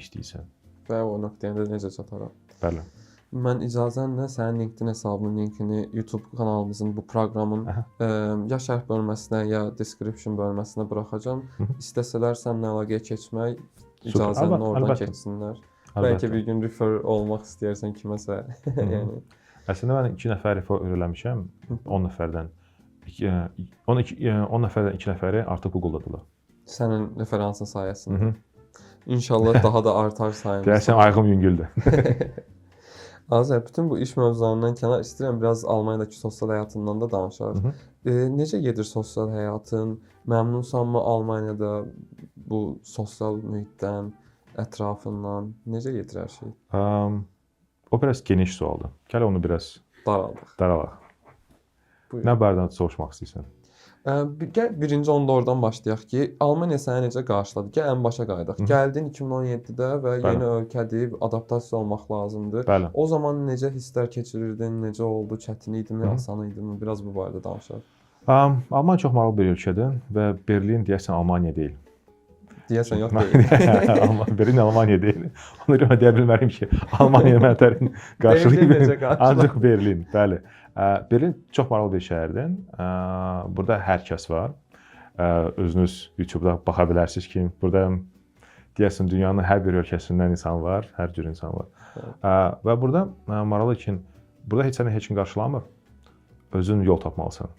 istəyirsən? Və o nöqtəyə də necə çataram? Bəli. Mən icazənlə sənin LinkedIn hesabının linkini YouTube kanalımızın bu proqramın ya şərh bölməsinə, ya description bölməsinə buraxacağam. İstəsələr səninlə əlaqəyə keçmək, icazənlə oradan keçsinlər. Bəlkə bir gün refer olmaq istəyirsən kiməsə. Yəni əslində mən 2 nəfər refer eləmişəm, 10 nəfərdən. 10 nəfərdən 2 nəfəri artıq Google-dadılar. Sənin referansın sayəsində. İnşallah daha da artar sayımız. Deyəsən ayğım yüngüldür. Azər, bütün bu iş mövzularından kənar istəyirəm biraz Almaniyadakı sosial həyatından da danışaq. Necə gedir sosial həyatın? Məmnunsanmı Almaniyada bu sosial mühitdən, ətrafından? Necə gedir hər şey? O biraz geniş sualdır. Gəl onu biraz daralaq. Nə barədə soruşmaq istəyirsən? Gəl birinci onda oradan başlayaq ki, Almaniya səni necə qarşıladı? Gəl ən başa qayıdaq. Gəldin 2017-də və yeni ölkədir, adaptasiya olmaq lazımdır. Bəli. O zaman necə hisslər keçirirdin? Necə oldu? Çətin idimi, asan idimi? Biraz bu barədə danışaq. Almaniya çox maraqlı bir ölkədir və Berlin deyəsən Almaniya deyil. Deyəsən yox deyil. Berlin Almaniya deyil. Ona görə deyə bilmərəm ki, Almaniya mənətərin qarşılayır. Ancaq Berlin, bəli. Berlin çox maraqlı bir şəhərdir. Burada hər kəs var. Özünüz YouTube-da baxa bilərsiniz ki, burada deyəsən dünyanın hər bir ölkəsindən insan var, hər cür insan var. Və burada maraqlı ki, burada heç səni heç kim qarşılamır. Özün yol tapmalısan.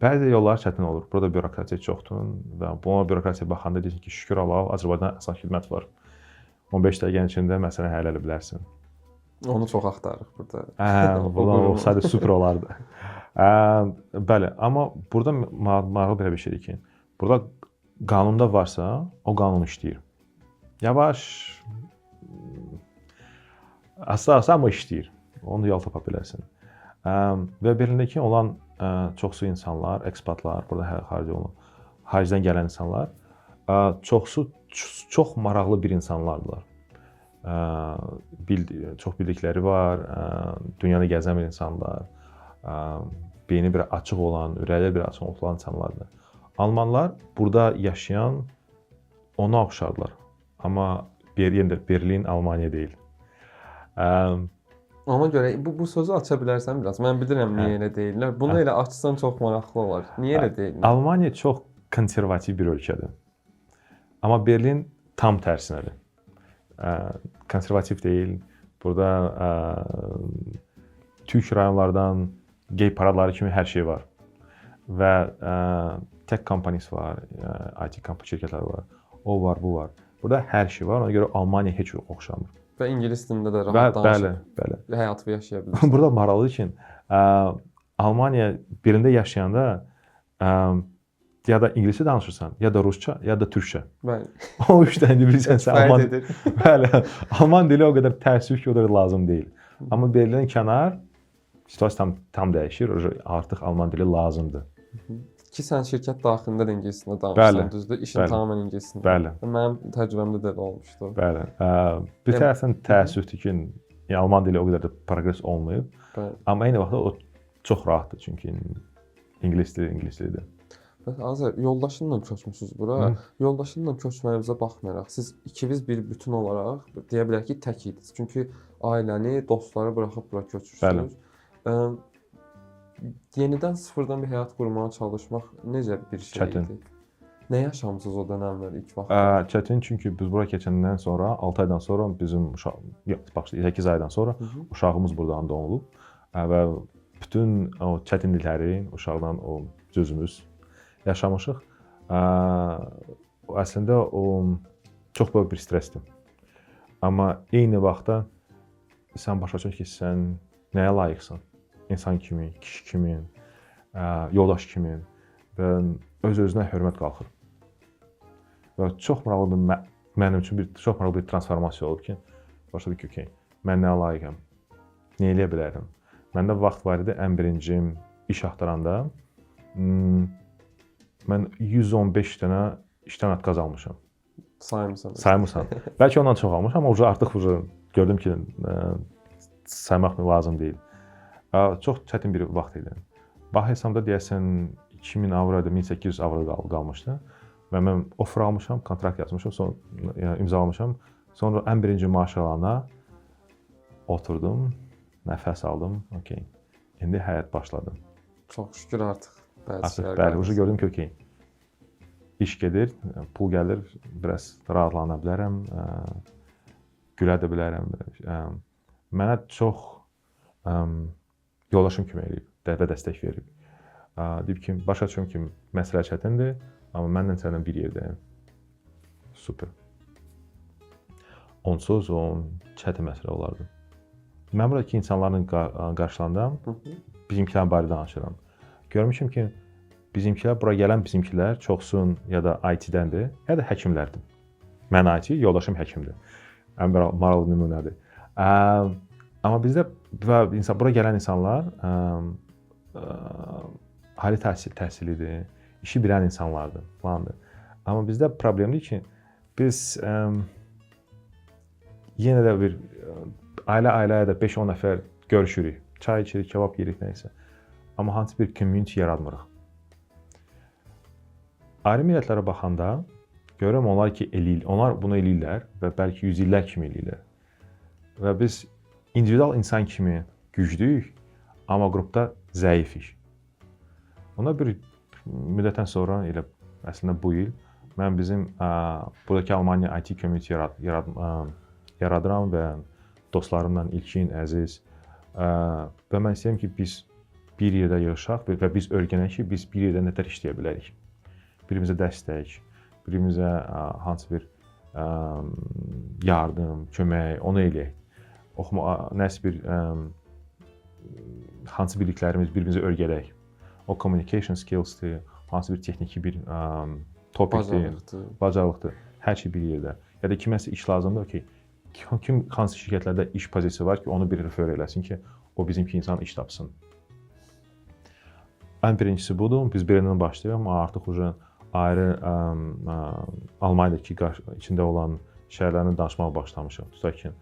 Bəzi yollar çətin olur. Burada bürokratiya çoxdur və buna bürokratiyaya baxanda deyirsən ki, şükür Allah, Azərbaycanda asan xidmət var. 15 dəqiqənin içində məsələni həll edə bilərsən. Onu çox axtarırıq burada. O sadəcə super olardı. Bəli, amma burada maraqlı belə bir şeydir ki, burada qanunda varsa, o qanun işləyir. Yavaş, asta amma işləyir. Onu yol tapa bilərsən. Və Berlindəki olan çoxsu insanlar, ekspatlar, burada xaricdən gələn insanlar, çoxsu çox maraqlı bir insanlardılar. Çox bildikləri var, dünyanı gəzən bir insanlar, beyni bir açıq olan, ürəkləri bir açıq olan insanlardır. Almanlar burada yaşayan ona oxşardılar. Amma Berlin Almaniya deyil. Ona görə bu sözü aça bilərsən biraz. Mən bilirəm niyə elə deyirlər. Bunu elə açsan çox maraqlı olar. Niyə elə deyirlər? Almaniya çox konservativ bir ölkədir. Amma Berlin tam tərsinədir. Konservativ deyil. Burada türk rayonlardan gey paradları kimi hər şey var. Və tech kompaniyası var, IT şirkətləri var. O var, bu var. Burada hər şey var. Ona görə Almaniya heç oxşamır. Və ingilis dilində də rahat danışıb. Bəli. Həyatı yaşaya bilirsən. Burada maraqlıdır ki, Almaniya birində yaşayanda ya da ingiliscə danışırsan, ya da rusca, ya da türkçə. Bəli. O üç dənə bilirsənsə alman Edir. bəli, alman dili o qədər təəssüf ki, o qədər lazım deyil. Amma Berlin kənar situasiya tam dəyişir. Artıq alman dili lazımdır. Ki sən şirkət daxilində də ingiliscə danışırsan, düzdür? İşin bəli. tamamilə ingiliscə. Bəli. Mənim təcrübəmdə də olmuşdu. Bəli. Bir tərəfdən təəssüfdür ki, yəni alman dili o qədər də progress olmayıb. Bəli. Amma eyni vaxtda o çox rahatdır çünki ingilis dilidir. Bəs Azər, yoldaşınla köçmüsüz bura. Yoldaşınla köçməyinizə baxmayaraq, siz ikiniz bir bütün olaraq deyə bilərik ki, tək idiniz. Çünki ailəni, dostları buraxıb bura köçürsünüz. Yenidən sıfırdan bir həyat qurmağa çalışmaq necə bir şey idi? Çətin. Nə yaşamısınız o dönəmlər ilk vaxt? Çətin çünki biz bura keçəndən sonra 6 aydan sonra bizim 8 aydan sonra uşağımız buradan doğulub və bütün o çətinlikləri uşaqdan o özümüz yaşamışıq. Əslində o çox böyük bir stressdir. Amma eyni vaxtda sən başa düşürsən ki, sən nəyə layiqsən? İnsan kimi, kişi kimi, yoldaş kimi və öz-özünə hörmət qalxır. Və çox maraqlı mənim üçün çox maraqlı bir transformasiya olub ki, başladı ki, mən nəyə layiqəm? Nə eləyə bilərəm? Məndə vaxt var idi, ən birinci iş axtaranda mən 115 dənə işdən atqaz almışam. Saymısan. Bəlkə ondan çox almışam, amma artıq gördüm ki, saymaq lazım deyil. Çox çətin bir vaxt idi. Bax hesabda deyəsən 2000 avro, 1800 avro qalmışdı. Və mən offer almışam, kontrakt yazmışam, sonra imzalamışam. Sonra ən birinci maaş alana oturdum, nəfəs aldım. Okay. İndi həyat başladı. Çox şükür artıq. Bəli, gördüm ki, iş gedir, pul gəlir, biraz rahatlana bilərəm, gülə də bilərəm. Mənə çox yoldaşım kömək edib, dəstək verib. Deyib ki, başa düşürəm ki, məsələ çətindir, amma mənlə səndən bir yerdəyəm. Super. Onsuz o çətin məsələ olardı. Mən buradakı insanların qarşılandam, bizimkilərin barədə danışıram. Görmüşəm ki, bura gələn bizimkilər çoxsun ya da IT-dəndir, ya da həkimlərdir. Mən IT, yoldaşım həkimdir. Ən maraqlı nümunədir. Amma bizdə bura gələn insanlar ali təhsilidir, işi bilən insanlardır falandır. Amma bizdə problemdir ki, biz yenə də bir ailə ya da 5-10 nəfər görüşürük, çay içirik, kebab yeyirik, nəysə. Amma hansı bir community yaratmırıq. Ayrı millətlərə baxanda görürəm onlar ki, onlar bunu eləyirlər və bəlkə yüz illər kimi eləyirlər. Və biz individual insan kimi güclüyük, amma qrupda zəifik. Ona bir müddətdən sonra, elə əslində bu il, mən bizim buradakı Almaniya IT community yaradıram və dostlarımla İlkin, Əziz və mən istəyirəm ki, biz bir yerdə yığışaq və biz öyrənək ki, biz bir yerdə nətər işləyə bilərik. Birimizə dəstək, birimizə hansı bir yardım, kömək, onu eləyək. Nəsə bir hansı biliklərimiz bir-birimizə öyrədək. O communication skillsdir, hansı bir texniki bir topikdir, bacarıqdır. Hər şey bir yerdə. Ya da kiməsə iş lazımdır ki, hansı şirkətlərdə iş pozisiyası var ki, onu bir refer eləsin ki, o bizimki insan iş tapsın. Ən birincisi budur. Biz birindən başlayırıq, amma artıq ayrı Almaniyadakı içində olan şəhərlərini danışmağa başlamışıq. Tutaq ki,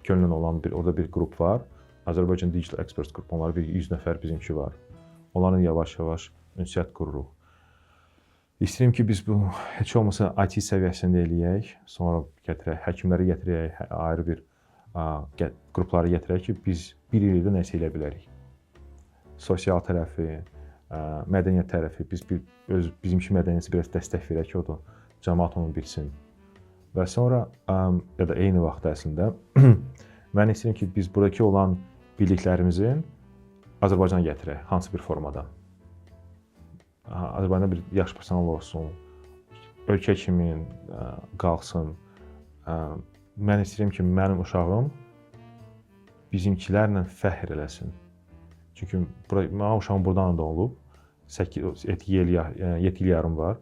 Köln'ün olan orada bir qrup var. Azərbaycan Digital Experts qrupu. Onların bir 100 nəfər bizimki var. Onların yavaş-yavaş ünsiyyət qururuq. İstəyirəm ki, biz bu heç olmasa IT səviyyəsində eləyək, sonra gətirək, həkimləri gətirək, ayrı bir qrupları gətirək ki, biz bir yerdə nəsə eləyə bilərik. Sosial tərəfi, mədəniyyət tərəfi, bizimki mədəniyyəti biraz dəstək verək ki, o da cəmaət onu bilsin. Və sonra, ya da eyni vaxtda əslində, mən istəyirəm ki, biz buradakı olan biliklərimizin Azərbaycana gətirək, hansı bir formada. Azərbaycanda bir yaxşı personal olsun, ölkə kimi qalxsın. Mən istəyirəm ki, mənim uşağım bizimkilərlə fəxr eləsin. Çünki mənim uşağım burdan da olub. 7 il yarım var.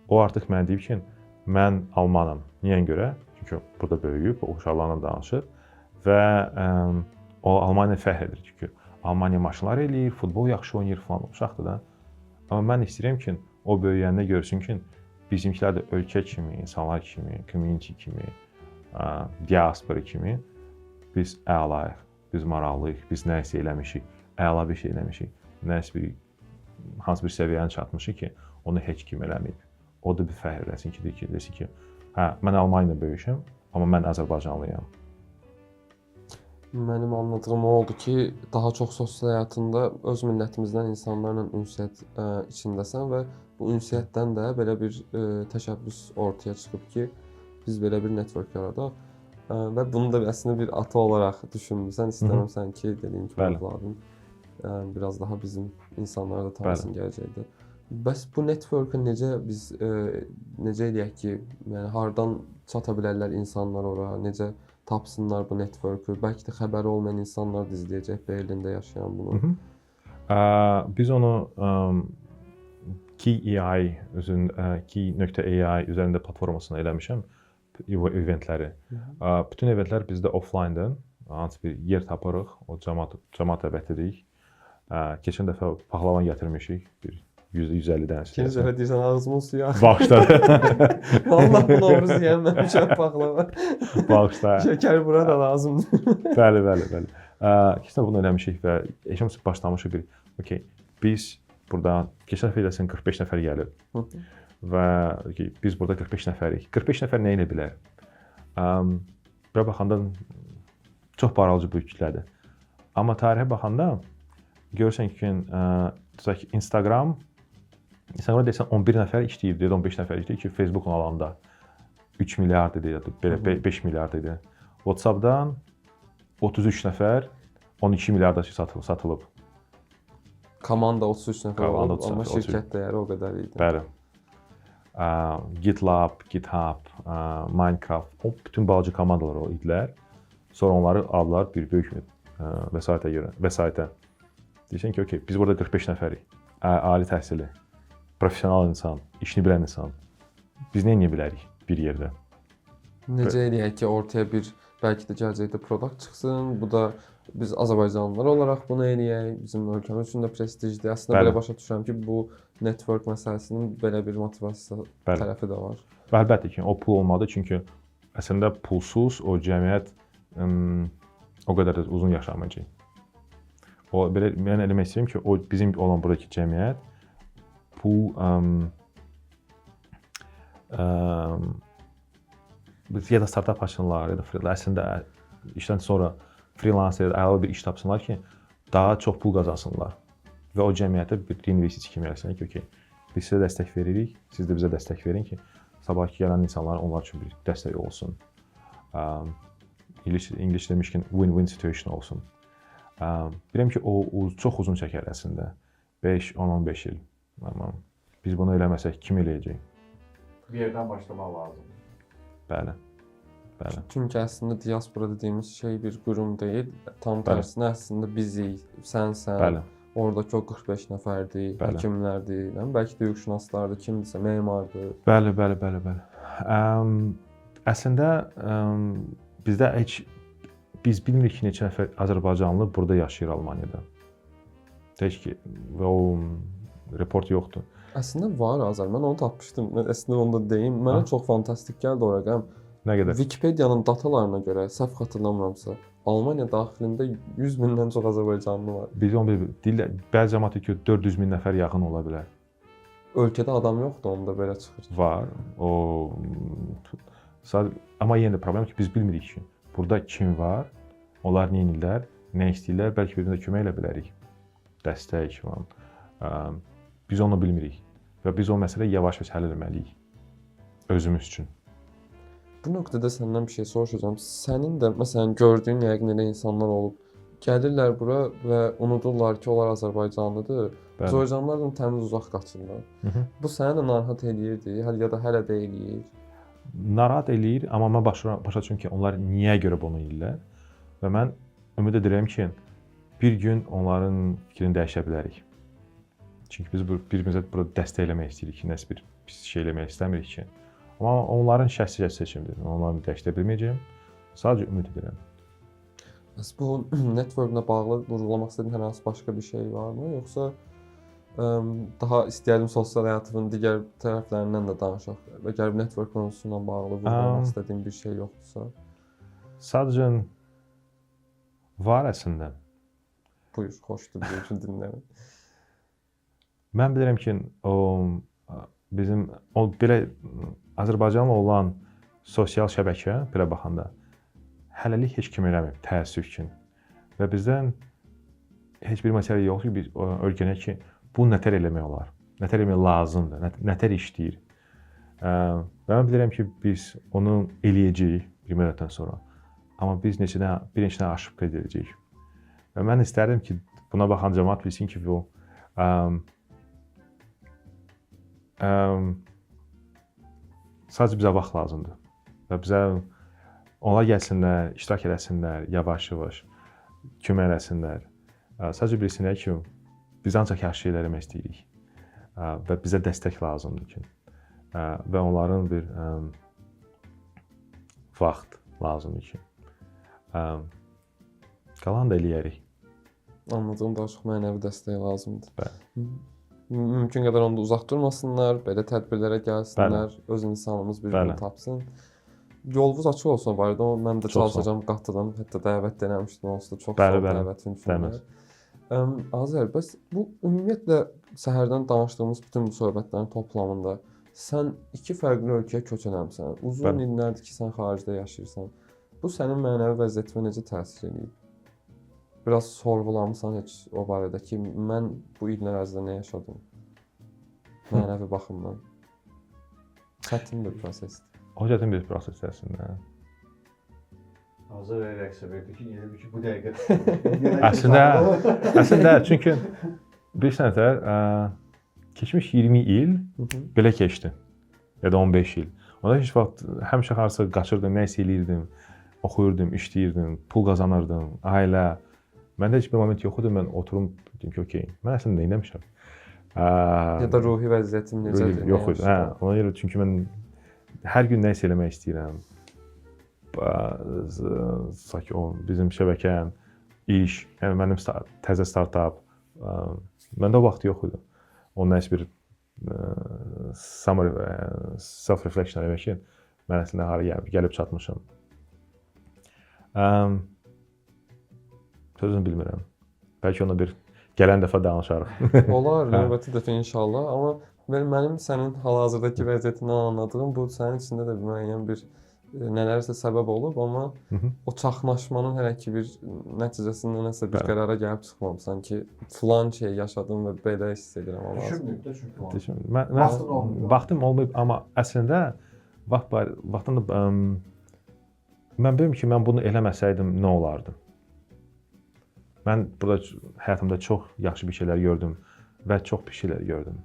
O artıq mənə deyib ki, mən almanam. Niyə görə? Çünki burada böyüyüb, o uşaqlarla danışır və o Almaniya fəxr edir çünki Almaniya maşınlar eləyir, futbol yaxşı oynayır falan, uşaqdır da. Amma mən istəyirəm ki, o böyüyəndə görsün ki, bizimkilər də ölkə kimi, insanlar kimi, community kimi, diaspora kimi biz əlayıq, biz maraqlıyıq, biz nə isə eləmişik, əla bir şey eləmişik, hansı bir səviyyəni çatmışıq ki, onu heç kim eləməyib. O da bir fəxr eləsin ki, desin ki, hə, mən Almaniyada böyümüşəm, amma mən Azərbaycanlıyam. Mənim anladığım o oldu ki, daha çox sosial həyatında öz millətimizdən insanlarla ünsiyyət içindəsən və bu ünsiyyətdən də belə bir təşəbbüs ortaya çıxıb ki, biz belə bir network yaradaq və bunu da əslində bir ata olaraq düşünmüsən, istəmirsən ki, dediyim kimi övladın biraz daha bizim insanlara da tanısın gələcəkdə. Bəs bu network-ı necə eləyək ki, yəni hardan çata bilərlər insanlar ora, necə tapsınlar bu network-ı? Bəlkə də xəbəri olmayan insanlar da izləyəcək Berlində yaşayan bunu. Biz onu Key.ai üzərində platformasına eləmişəm eventləri. Bütün eventlər bizdə offline-dır. Hansı bir yer tapırıq, o cəmaat dəvət edirik. Keçən dəfə paxlavan gətirmişik, bir 150 dənə. İkinci dəfə deyirsən ağzımın suyu axır. Bağışla. Vallahi bu Novruz yeyəməmişəm paxlava. Bağışla. Şəkər bura da lazımdır. Bəli. Keçən dəfə bunu eləmişik və eşimiz başlamışıq bir. Okay, biz burada keçən dəfə eləsən 45 nəfər gəlib. Və biz burada 45 nəfərik. 45 nəfər nə edə bilər? Bura baxanda çox paralcı bir kütlədir. Amma tarixə baxanda görürsən ki, Instagram desən 11 nəfər işləyib, 15 nəfər işləyib ki, Facebook-un alanda 3 milyard idi, belə 5 milyard idi. WhatsApp-dan 33 nəfər 12 milyarda satılıb. Komanda 33 nəfər olub, amma şirkət dəyəri o qədər idi. Bəli. GitLab, GitHub, Minecraft, o bütün balaca komandalar o idilər. Sonra onları aldılar bir böyük vəsaitə. Deyirsən ki, okay, biz burada 45 nəfərik. Ali təhsilli, professional insan, işini bilən insan. Biz nə edə bilərik bir yerdə? Necə eləyək ki, ortaya bir bəlkə də gələcəkdə produkt çıxsın. Bu da biz Azərbaycanlılar olaraq bunu eləyək. Bizim ölkəmiz üçün də prestijdir. Əslində belə başa düşürəm ki, bu network məsələsinin belə bir motivasiya tərəfi də var. Və əlbəttə ki, o pul olmadı, çünki əslində pulsuz o cəmiyyət o qədər də uzun yaşamayacaq. O belə mən eləmək istəyirəm ki, o bizim olan buradakı cəmiyyət pul ya da startup açsınlar, ya da əslində işdən sonra freelancer, əlavə bir iş tapsınlar ki, daha çox pul qazansınlar və o cəmiyyətə bir investisiya kimi eləsinlər ki, okay, biz sizə dəstək veririk, siz də bizə dəstək verin ki, sabahki gələn insanlar onlar üçün bir dəstək olsun. İngilis demişkən win-win situation olsun. Bilirəm ki, o çox uzun çəkər əslində. 5, 10, 15 il. Amma biz bunu eləməsək kim eləyəcək? Bir yerdən başlamaq lazımdır. Bəli. Çünki əslində diaspora dediyimiz şey bir qurum deyil. Tam tərsinə əslində bizik, sən, oradakı o 45 nəfərdir, həkimlərdir, bəlkə də hüquqşünaslardır, kimdirsə, memardır. Bəli. Əslində bizdə biz bilmirik ki, neçə nəfər Azərbaycanlı burada yaşayır Almaniyada. Deyək ki, və o report yoxdur. Əslində var Azər, mən onu tapmışdım. Əslində onu da deyim. Mənə çox fantastik gəldi o rəqəm. Nə qədər? Wikipediyanın datalarına görə, səhv xatırlamıramsa, Almaniya daxilində 100 mindən çox Azərbaycanlı var. Biz onu deyirlər, bəzi cəmaət ki, 400 min nəfər yaxın ola bilər. Ölkədə adam yoxdur, onda belə çıxır. Var. Amma yenə də problem ki, biz bilmirik ki, burada kim var, onlar nə edirlər, nə istəyirlər, bəlkə bir-birinə kömək edə bilərik. Dəstək falan. Biz onu bilmirik və biz o məsələyi yavaş-yavaş həll etməliyik özümüz üçün. Bu nöqtədə səndən bir şey soruşacağam. Sənin də məsələn gördüyün yəqin elə insanlar olub. Gəlirlər bura və unudurlar ki, onlar Azərbaycanlıdır. Azərbaycanlılardan təmiz uzaq qaçırlar. Bu səni də narahat eləyirdi, ya da hələ də eləyir. Narahat eləyir, amma mən başa düşürəm ki, onlar niyə görə bunu edirlər və mən ümid edirəm ki, bir gün onların fikrini dəyişə bilərik. Çünki biz bir-birimizə burada dəstək eləmək istəyirik ki, nəsə bir pis şey eləmək istəmirik ki. Amma onların şəxsi seçimidir. Onları dəyişdirə bilməyəcəm. Sadəcə ümid edirəm. Bəs bu networklə bağlı vurğulamaq istədiyin hər hansı başqa bir şey varmı? Yoxsa daha istəyərdim sosial həyatının digər tərəflərindən də danışaq. Əgər network mövzusuna bağlı vurğulamaq istədiyin bir şey yoxdursa. Sadəcə var əslində. Buyur, xoşdur bu üçün dinləmək. Mən bilirəm ki, bizim belə Azərbaycanla olan sosial şəbəkə belə baxanda hələlik heç kim eləmir, təəssüf ki. Və bizdən heç bir məsələ yoxdur ki, biz öyrənək ki, bu nətər eləmək olar, nətər eləmək lazımdır, nətər işləyir. Və mən bilirəm ki, biz onu eləyəcəyik bir müddətdən sonra. Amma biz bir neçədən aşıb edəcəyik. Və mən istərdim ki, buna baxan cəmaət bilsin ki, bu sadəcə bizə vaxt lazımdır. Və bizə onlar gəlsinlər, iştirak eləsinlər, yavaş-yavaş kömək eləsinlər. Sadəcə bilsinlər ki, biz ancaq yaxşı şeylər eləmək istəyirik və bizə dəstək lazımdır ki. Və onların bir vaxt lazımdır ki. Qalan da eləyərik. Anladığım daha çox mənəvi dəstək lazımdır. Bəli. Mümkün qədər onda uzaq durmasınlar, belə tədbirlərə gəlsinlər, öz insanımız bir-birini tapsın. Yolunuz açıq olsun o barədə, mən də çalışacağam, qatılım, hətta dəvət eləmişdim, onsuz da çox sağ ol dəvətin üçün. Azər, bəs bu ümumiyyətlə səhərdən danışdığımız bütün bu söhbətlərin toplamında sən iki fərqli ölkəyə köç eləmisən, uzun illərdir ki, sən xaricdə yaşayırsan. Bu sənin mənəvi vəziyyətinə necə təsir edir? Biraz sorğulamısan heç o barədə ki, mən bu illər ərzində nə yaşadım? Mənəvi baxımdan. Çətin bir prosesdir. O çətin bir proses əslində. Azər reaksiya verdi ki, elə bir ki, bu dəqiqə. Əslində, çünki bir sənətər keçmiş 20 il belə keçdi. Ya da 15 il. Onda heç vaxt həmişə harasa qaçırdım, nə isə eləyirdim, oxuyurdum, işləyirdim, pul qazanırdım, ailə. Məndə heç bir moment yox idi, mən oturum dedim ki, okey, mən əslində nə etmişəm? Ya da ruhi vəziyyətim necədir? Yox idi. Ona görə çünki mən hər gün nə isə eləmək istəyirəm. Bizim şəbəkəm, iş, yəni mənim təzə startup, məndə o vaxt yox idi. Onun nə isə bir self-reflection eləmək ki, mən əslində hara gəlib çatmışam. Sözünü bilmirəm. Bəlkə ona bir gələn dəfə danışarıq. Olar, növbəti dəfə inşallah. Amma mənim sənin hal-hazırdakı vəziyyətindən anladığım bu sənin içində də müəyyən bir nələrsə səbəb olub, amma o çaxnaşmanın hələ ki bir nəticəsində nəsə bir qərara gəlib çıxmamısan ki, filan şey yaşadım və belə hiss edirəm. Düşünməyib də çünki. Mən vaxtım olmayıb, amma əslində vaxtında mən bilmirəm ki, mən bunu eləməsəydim nə olardı. Mən burada həyatımda çox yaxşı bir şeylər gördüm və çox pis şeylər gördüm.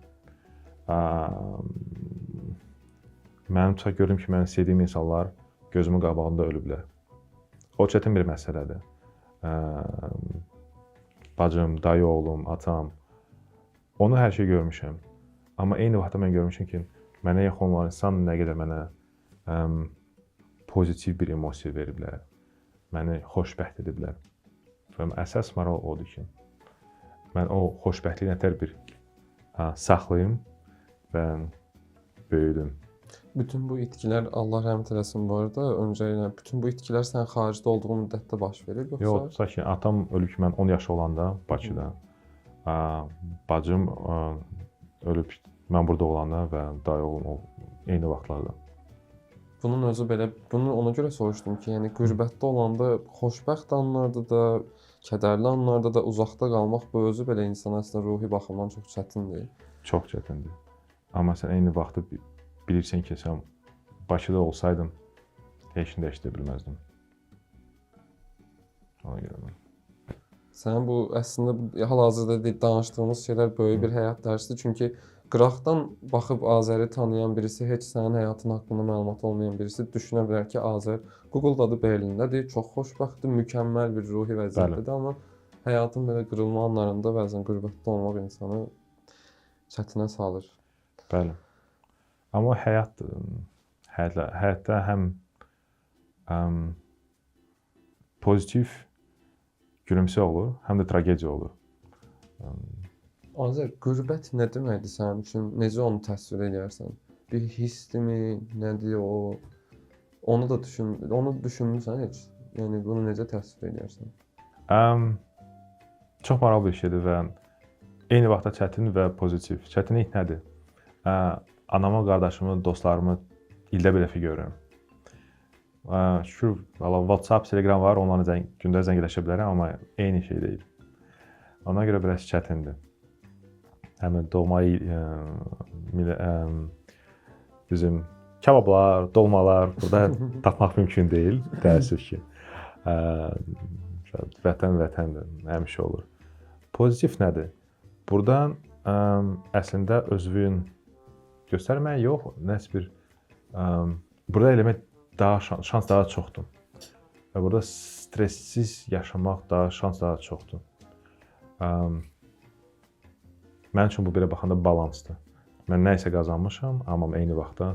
Mən tutaq gördüm ki, mən sevdiyim insanlar gözümün qabağında ölüblər. O çətin bir məsələdir. Bacım, dayı oğlum, atam, onu hər şey görmüşəm. Amma eyni vaxtda mən görmüşəm ki, mənə yaxın olan insan nə qədər mənə pozitiv bir emosiya veriblər, məni xoşbəxt ediblər. Və əsas maral odur ki, mən o xoşbəxtliyi nətər bir saxlayım və böyüdüm. Bütün bu itkilər, Allah rəhmət eləsin bu arada, öncəliklə bütün bu itkilər sən xaricdə olduğun müddətdə baş verir, yoxsa? Yox, tutaq ki, atam ölüb ki, mən 10 yaş olanda Bakıda. Bacım ölüb mən burada olanda və dayı oğlum eyni vaxtlarda. Bunun özü belə, bunu ona görə soruşdum ki, yəni qürbətdə olanda xoşbəxt anlarda da, kədərli anlarda da uzaqda qalmaq bu özü belə insana əslində ruhi baxımdan çox çətindir. Çox çətindir. Amma sən eyni vaxtda bilirsən ki, sən Bakıda olsaydın heç nə dəyişdirə bilməzdin. Ona görə mən. Sənin bu əslində hal-hazırda danışdığımız şeylər böyük bir həyat dərsidir. Çünki qıraqdan baxıb Azəri tanıyan birisi, heç sənin həyatın haqqında məlumat olmayan birisi düşünə bilər ki, Azər Google-dadır, Berlindədir, çox xoşbəxtdir, mükəmməl bir ruhi vəziyyətdədir, amma həyatın belə qırılma anlarında bəzən qürbətdə olmaq insanı çətinə salır. Bəli. Amma həyatda həm pozitiv gülümsü olur, həm də tragediya olur. Azər, qürbət nə deməkdir sənin üçün? Necə onu təsvir edərsən? Bir hissmi, nədir o? Onu düşünmüsən heç? Yəni bunu necə təsvir edərsən? Çox maraqlı bir şeydir və eyni vaxtda çətin və pozitiv. Çətinlik nədir? Anamı, qardaşımı, dostlarımı ildə bir dəfə görürəm. Şükür, WhatsApp, Telegram var, onlarla gündə zəngləşə bilərəm, amma eyni şey deyil. Ona görə biraz çətindir. Həmin doğma bizim kabablar, dolmalar burada tapmaq mümkün deyil, təəssüf ki. Vətəndir, həmişə olur. Pozitiv nədir? Buradan əslində özünü göstərmək yox, nəsə bir burada eləmək şans daha çoxdur. Və burada stressiz yaşamaq şans daha çoxdur. Mənim üçün bu belə baxanda balansdır. Mən nə isə qazanmışam, amma eyni vaxtda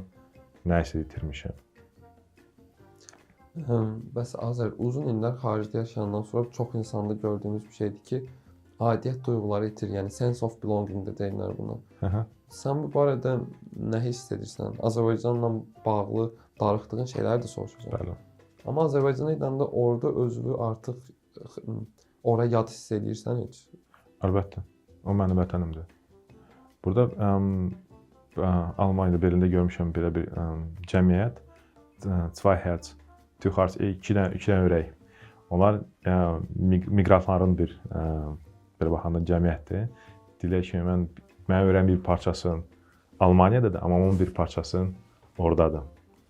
nə isə itirmişəm. Bəs Azər, uzun illər xaricdə yaşayandan sonra çox insanda gördüyümüz bir şeydir ki, aidiyyət duyğuları itir, yəni sense of belonging də deyirlər buna. Sən bu barədə nə hiss edirsən? Azərbaycanla bağlı darıxdığın şeyləri də soruşursan. Bəli. Amma Azərbaycana gedəndə orada özünü artıq ora yad hiss edirsən heç? Əlbəttə. O mənim vətənimdir. Burada Almaniyada Berlində görmüşəm belə bir cəmiyyət, Zwei Herz, Two Hearts, iki dənə ürək. Onlar miqrantların bir belə baxanda cəmiyyətdir. Deyirlər ki, mənim ürəyin bir parçası Almaniyadadır, amma onun bir parçası oradadır.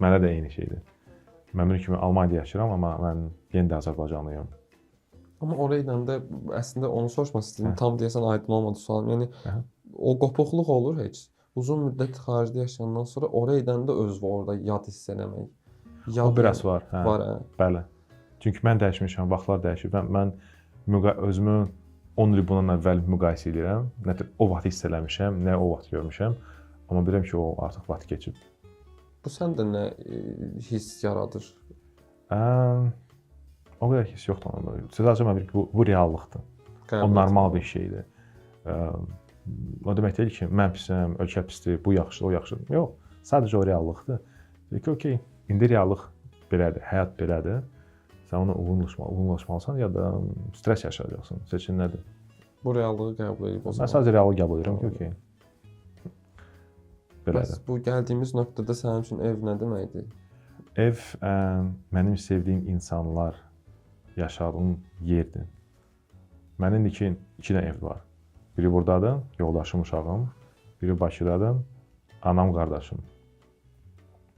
Mənə də eyni şeydir. Mən bir kimi Almaniyada yaşayıram, amma mən yenə də Azərbaycanlıyam. Amma oraya gedəndə əslində onu soruşmaq istəyirəm. Tam deyəsən aydın olmadı sualım. Yəni o qopuqluq olur heç. Uzun müddət xaricdə yaşayandan sonra oraya gedəndə özünü orada yad hiss eləmək. O biraz var. Var, Bəli. Çünki mən dəyişmişəm, vaxtlar dəyişib. Mən özümü 10 il bundan əvvəl müqayisə edirəm. Nə o vaxt hiss eləmişəm, nə o vaxt görmüşəm. Amma bilirəm ki, o artıq vaxt keçib. Bu səndə nə hiss yaradır? O qədər hiss yoxdur. Sadəcə mən bilirəm ki, bu reallıqdır. O normal bir şeydir. O demək deyil ki, mən pisəm, ölkə pisdir, bu yaxşıdır, o yaxşıdır. Yox, sadəcə o reallıqdır. Deyir ki, okey, indi reallıq belədir, həyat belədir. Sən ona uyğunlaşmalısan ya da stres yaşayacaqsan. Seçin nədir? Bu reallığı qəbul edib o zaman. Mən sadəcə reallığı qəbul edirəm ki, okey. Belədir. Bəs bu gəldiyimiz nöqtədə sənin üçün ev nə deməkdir? Ev mənim sevdiyim insanlar yaşadığım yerdir. Mənim iki dənə ev var. Biri buradadır, yoldaşım, uşağım. Biri Bakıdadır, anam, qardaşım.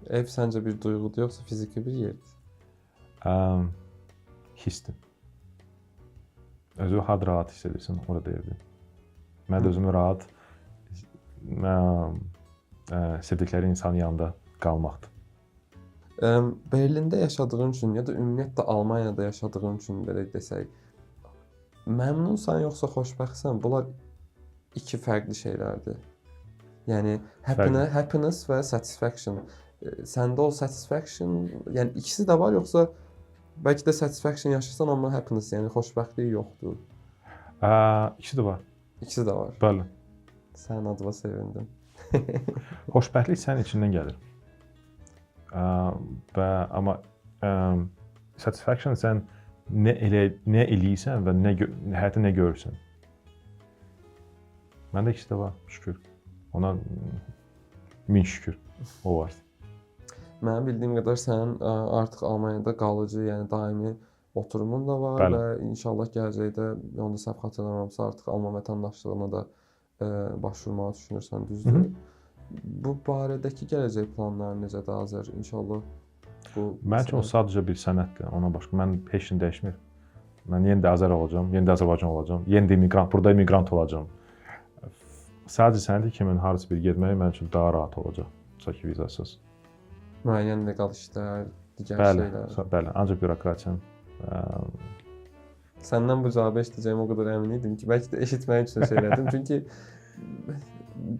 Ev səncə bir duyğudur, yoxsa fiziki bir yerdir? Hissdir. Özünü harda rahat hiss edirsən, orada evdir. Mən də özümü rahat sevdikləri insanın yanında qalmaqdır. Berlində yaşadığın üçün ya da ümumiyyətlə Almaniyada yaşadığın üçün belə desək, məmnunsan yoxsa xoşbəxtsən? Bunlar iki fərqli şeylərdir. Yəni happiness və satisfaction. Səndə o satisfaction, yəni ikisi də var, yoxsa bəlkə də satisfaction yaşayırsan, amma happiness, yəni xoşbəxtlik yoxdur? İkisi də var. İkisi də var. Bəli. Sənin adına sevindim. Xoşbəxtlik sənin içindən gəlir. Amma satisfaction sən nə eləyirsən və həyatda nə görürsən. Məndə ikisi də var, şükür. Ona min şükür, o var. Mənim bildiyim qədər sənin artıq Almaniyada qalıcı, yəni daimi oturumun da var. Bəli. Və inşallah gələcəkdə, onu da səhv xatırlamıramsa, artıq Alman vətəndaşlığına da başvurmağı düşünürsən, düzdür? Bu barədəki gələcək planların necədir Azər? İnşallah bu... Mənim üçün o sadəcə bir sənətdir, ona başqa. Mən heç nə dəyişmir. Mən yenə də Azər olacağam, yenə də Azərbaycan olacağam, yenə də immigrant, burada immigrant olacağam. Sadəcə sənəti kimi harasa bir getmək mənim üçün daha rahat olacaq, çəki vizasız. Müəyyən leqal işlər, digər şeylər. Bəli, ancaq bürokratiyanın Səndən bu cavabı eşidəcəyimə o qədər əmin idim ki, bəlkə də eşitmək üçün şey elədim. Çünki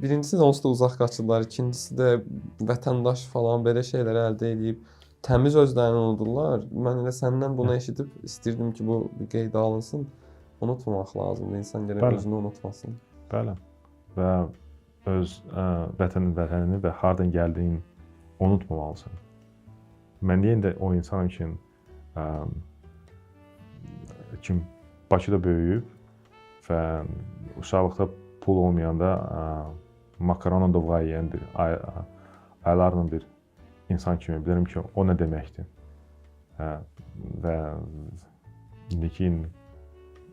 birincisi onsuz da uzaq qaçırlar, ikincisi də vətəndaş falan belə şeyləri əldə edib təmiz özlərini unudurlar. Mən elə səndən bunu eşidib istəyirdim ki, bu bir qeydə alınsın. Unutmamaq lazımdır. İnsan gərək özünü unutmasın. Bəli. Və öz vətənini və hardan gəldiyini unutmamalısan. Mən deyən də o insanım ki, kim Bakıda böyüyüb və uşaqlıqda pul olmayanda makaronla dovğa yeyən bir aylarla bir insan kimi bilirəm ki, o nə deməkdir. Və indiki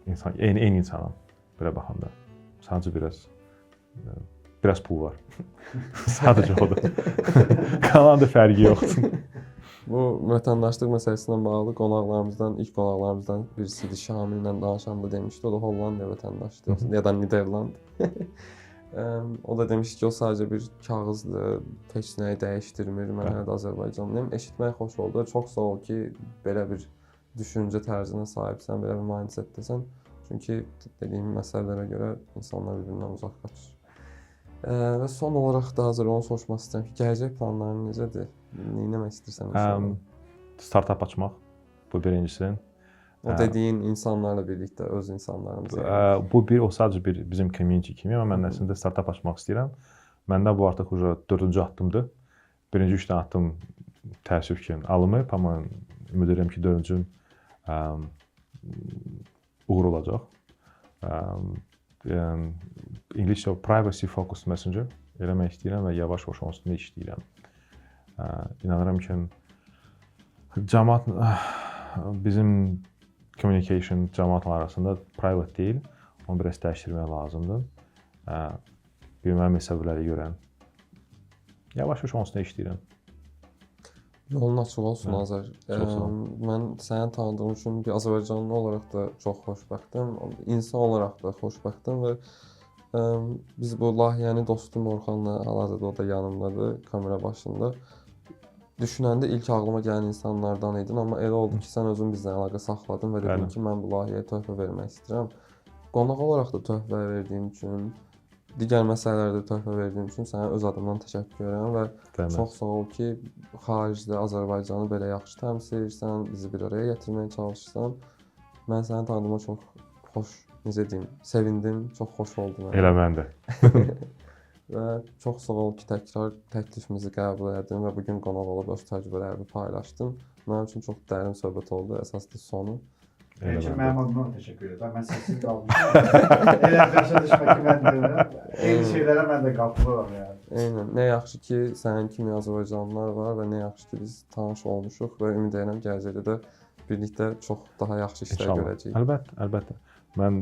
insan, eyni insanım belə baxanda. Sadəcə biraz pul var. Sadəcə odur. Qalan da fərqi yoxdur. Bu vətəndaşlıq məsələsinə bağlı ilk qonaqlarımızdan birisi idi, Şamillə danışanda demişdi, o da Hollandiya vətəndaşıdır, ya da Niderland. O da demişdi ki, o sadəcə bir kağızdır, heç nəyi dəyişdirmir, mən hələ də Azərbaycanlıyam. Eşitmək xoş oldu, çox sağ ol ki, belə bir düşüncə tərzinə sahibsən, belə bir mindsetdəsən. Çünki dediyim məsələlərə görə insanlar bir-birindən uzaq qaçır. Və son olaraq da hazır onu soruşmaq istəyirəm ki, gələcək planların necədir? Nə etmək istəyirsən inşallah? Startup açmaq, bu birincisi. O dediyin insanlarla birlikdə, öz insanlarımızla. O sadəcə bizim community kimi, amma mən əslində startup açmaq istəyirəm. Məndə bu artıq 4-cü addımdır. Birinci 3 dənə addım təəssüf ki, alınmayıb, amma ümid edirəm ki, 4-cü uğur olacaq. İngiliscə privacy focused messenger eləmək istəyirəm və yavaş-yavaş onun üstündə işləyirəm. İnanıram ki, cəmaət bizim communication cəmaatlar arasında private deyil, onu biraz dəyişdirmək lazımdır. Bilməm məsələləri görə yavaş-yavaş onun üstündə işləyirəm. Yolun açıq olsun Azər. Mən səni tanıdığım üçün bir Azərbaycanlı olaraq da çox xoşbəxtəm, insan olaraq da xoşbəxtəm və biz bu layihəni dostum Orxanla hal-hazırda o da yanımdadır, kamera başında. Düşünəndə ilk ağlıma gələn insanlardan idin, amma elə oldu ki, sən özün bizlə əlaqə saxladın və dedin ki, mən bu layihəyə töhfə vermək istəyirəm. Qonaq olaraq da töhfə verdiyim üçün, digər məsələlərdə töhfə verdiyim üçün sənə öz adımdan təşəkkür edirəm və çox sağ ol ki, xaricdə Azərbaycanı belə yaxşı təmsil edirsən, bizi bir araya gətirməyə çalışırsan. Mən səni tanıdığıma çox sevindim, çox xoş oldu mənə. Elə mən də. Və çox sağ ol ki, təkrar təklifimizi qəbul etdin və bugün qonaq olub öz təcrübələrini paylaşdın. Mənim üçün çox dərin söhbət oldu, əsaslı sonu. Mənim üçün mənim adımdan təşəkkür edirəm. Mən səssiz qalmışam. Elə başa düşmək ki, mən deyirəm. Eyni şeylərə mən də qatılıram yəni. Eynən. Nə yaxşı ki, sənin kimi Azərbaycanlılar var və nə yaxşı ki, biz tanış olmuşuq və ümid edirəm gələcəkdə də birlikdə çox daha yaxşı işlər görəcəyik. Əlbəttə. Mən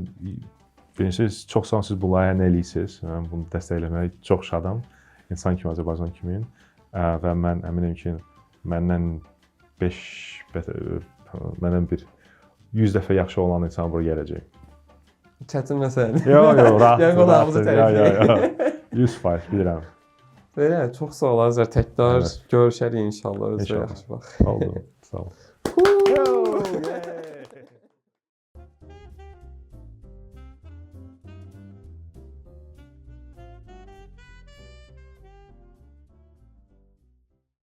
birincisi çox sağ olun siz bu layihəni eləyirsiniz. Mən bunu dəstəkləməyə çox şadam. İnsan kimi, Azərbaycan kimi. Və mən əminəm ki, məndən 100 dəfə yaxşı olan insan bura gələcək. Çətin məsələdir. Yox, rahat. Yəni qonağımızı Yox. 100% bilirəm. Belə, çox sağ ol Azər. Təkrar görüşərik inşallah. Özünə yaxşı bax. Sağ olun.